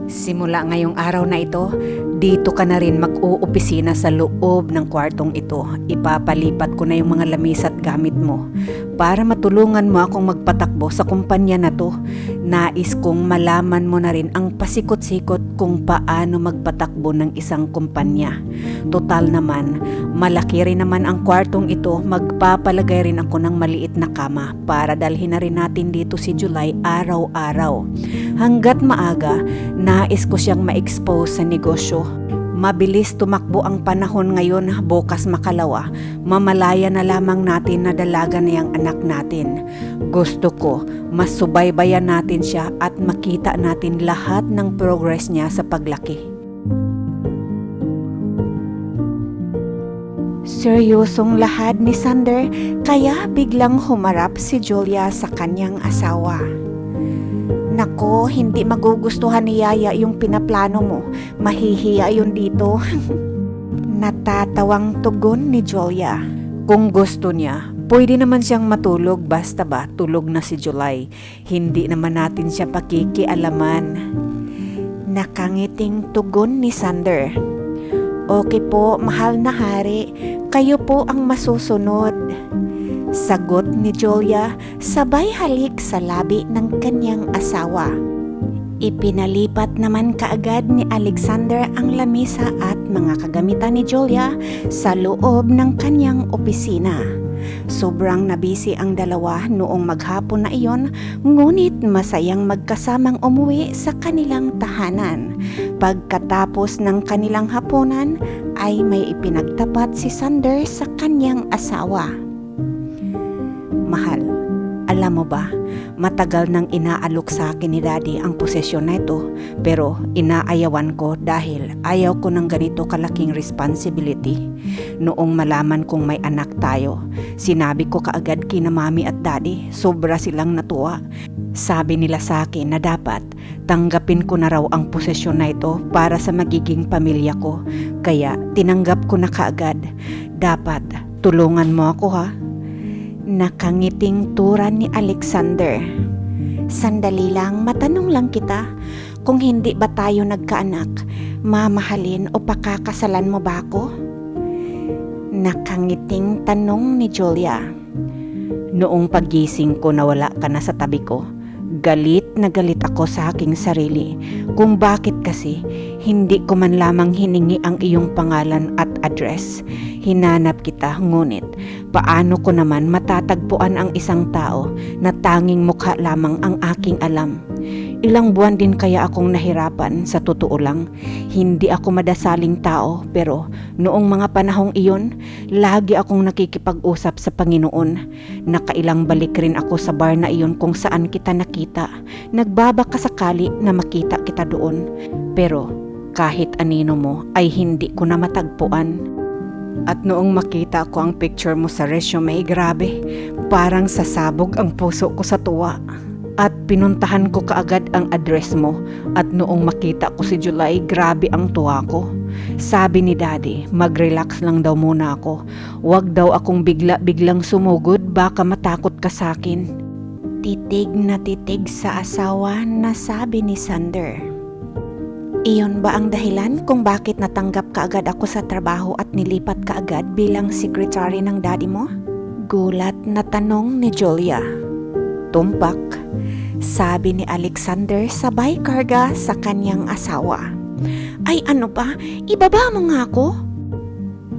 Simula ngayong araw na ito, dito ka na rin mag-uopisina sa loob ng kwartong ito. Ipapalipat ko na yung mga lamis at gamit mo para matulungan mo akong magpatakbo sa kumpanya na to. Nais kong malaman mo na rin ang pasikot-sikot kung paano magpatakbo ng isang kumpanya. Total naman, malaki rin naman ang kwartong ito. Magpapalagay rin ako ng maliit na kama para dalhin na rin natin dito si July araw-araw. Hanggat maaga, nais ko siyang ma-expose sa negosyo. Mabilis tumakbo ang panahon ngayon, bukas makalawa, mamalaya na lamang natin na dalaga na yung anak natin. Gusto ko, mas subaybayan natin siya at makita natin lahat ng progress niya sa paglaki. Seryosong lahad ni Sander, kaya biglang humarap si Julia sa kanyang asawa. Nako, hindi magugustuhan ni Yaya yung pinaplano mo. Mahihiya yun dito. Natatawang tugon ni Julia. Kung gusto niya, pwede naman siyang matulog basta ba tulog na si July. Hindi naman natin siya pakikialaman. Nakangiting tugon ni Sander. Okay po, mahal na hari. Kayo po ang masusunod. Sagot ni Julia, sabay halik sa labi ng kanyang asawa. Ipinalipat naman kaagad ni Alexander ang lamesa at mga kagamitan ni Julia sa loob ng kanyang opisina. Sobrang nabisi ang dalawa noong maghapon na iyon, ngunit masayang magkasamang umuwi sa kanilang tahanan. Pagkatapos ng kanilang hapunan, ay may ipinagtapat si Sander sa kanyang asawa. Mahal, alam mo ba, matagal nang inaalok sa akin ni Daddy ang posesyon na ito, pero inaayawan ko dahil ayaw ko ng ganito kalaking responsibility. Noong malaman kong may anak tayo, sinabi ko kaagad kina Mami at Daddy, sobra silang natuwa. Sabi nila sa akin na dapat tanggapin ko na raw ang posisyon na ito para sa magiging pamilya ko. Kaya tinanggap ko na kaagad. Dapat tulungan mo ako ha. Nakangiting turan ni Alexander. Sandali lang, matanong lang kita. Kung hindi ba tayo nagkaanak, mamahalin o pakakasalan mo ba ako? Nakangiting tanong ni Julia. Noong pagising ko na wala ka na sa tabi ko, galit na galit ako sa aking sarili kung bakit kasi hindi ko man lamang hiningi ang iyong pangalan at address. Hinanap kita, ngunit paano ko naman matatagpuan ang isang tao na tanging mukha lamang ang aking alam? Ilang buwan din kaya akong nahirapan, sa totoo lang. Hindi ako madasaling tao, pero noong mga panahong iyon, lagi akong nakikipag-usap sa Panginoon. Nakailang balik rin ako sa bar na iyon kung saan kita nakita. Nagbabaka sakali na makita kita doon. Pero kahit anino mo ay hindi ko na matagpuan. At noong makita ko ang picture mo sa resume, grabe, parang sasabog ang puso ko sa tuwa. At pinuntahan ko kaagad ang address mo, at noong makita ko si July, grabe ang tuwa ko. Sabi ni Daddy, mag-relax lang daw muna ako. Huwag daw akong biglang sumugod, baka matakot ka sa akin. Titig na titig sa asawa na sabi ni Sander. Iyon ba ang dahilan kung bakit natanggap kaagad ako sa trabaho at nilipat kaagad bilang secretary ng daddy mo? Gulat na tanong ni Julia. Tumpak, sabi ni Alexander sabay karga sa kanyang asawa. Ay ano ba, ibaba mo nga ako?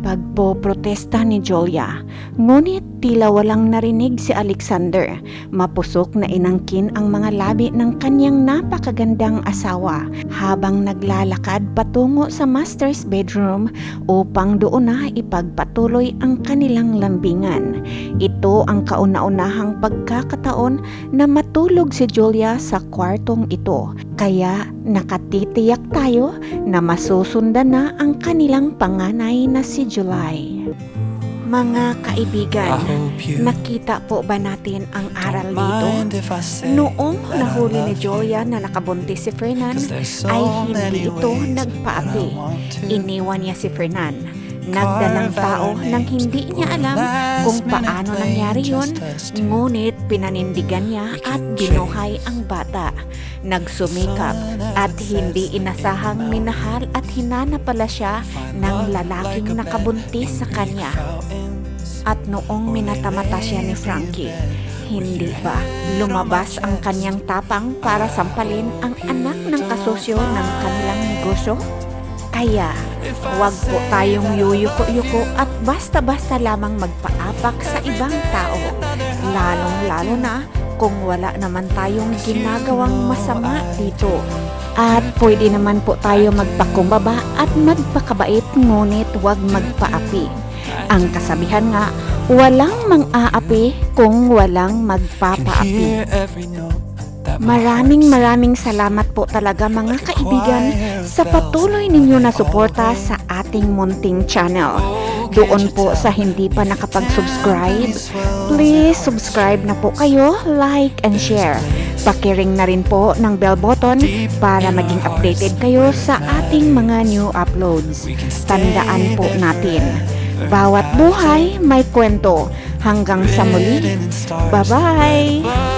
Pagpoprotesta ni Julia, ngunit tila walang narinig si Alexander. Mapusok na inangkin ang mga labi ng kanyang napakagandang asawa habang naglalakad patungo sa master's bedroom upang doon na ipagpatuloy ang kanilang lambingan. Ito ang kauna-unahang pagkakataon na matulog si Julia sa kwartong ito. Kaya nakatitiyak tayo na masusundan na ang kanilang panganay na si July. Mga kaibigan, nakita po ba natin ang aral dito? Noong nahuli ni Julia na nakabuntis si Fernan, ay hindi ito nagpaapi. Iniwan niya si Fernan. Nagdalang tao nang hindi niya alam kung paano nangyari yun, ngunit pinanindigan niya at binuhay ang bata. Nagsumikap at hindi inasahang minahal at hinanap pala siya ng lalaking nakabuntis sa kanya. At noong minatamata siya ni Frankie, hindi ba lumabas ang kanyang tapang para sampalin ang anak ng kasosyo ng kanilang negosyo? Kaya, huwag po tayong yuyuko-yuko at basta-basta lamang magpaapak sa ibang tao. Lalong-lalo na kung wala naman tayong ginagawang masama dito. At pwede naman po tayo magpakumbaba at magpakabait, ngunit huwag magpaapi. Ang kasabihan nga, walang mang-aapi kung walang magpapaapi. Maraming salamat po talaga mga kaibigan sa patuloy ninyo na suporta sa ating munting channel. Doon po sa hindi pa nakapag-subscribe, please subscribe na po kayo, like and share. Pakiring na rin po ng bell button para maging updated kayo sa ating mga new uploads. Tandaan po natin, bawat buhay may kwento. Hanggang sa muli, bye-bye!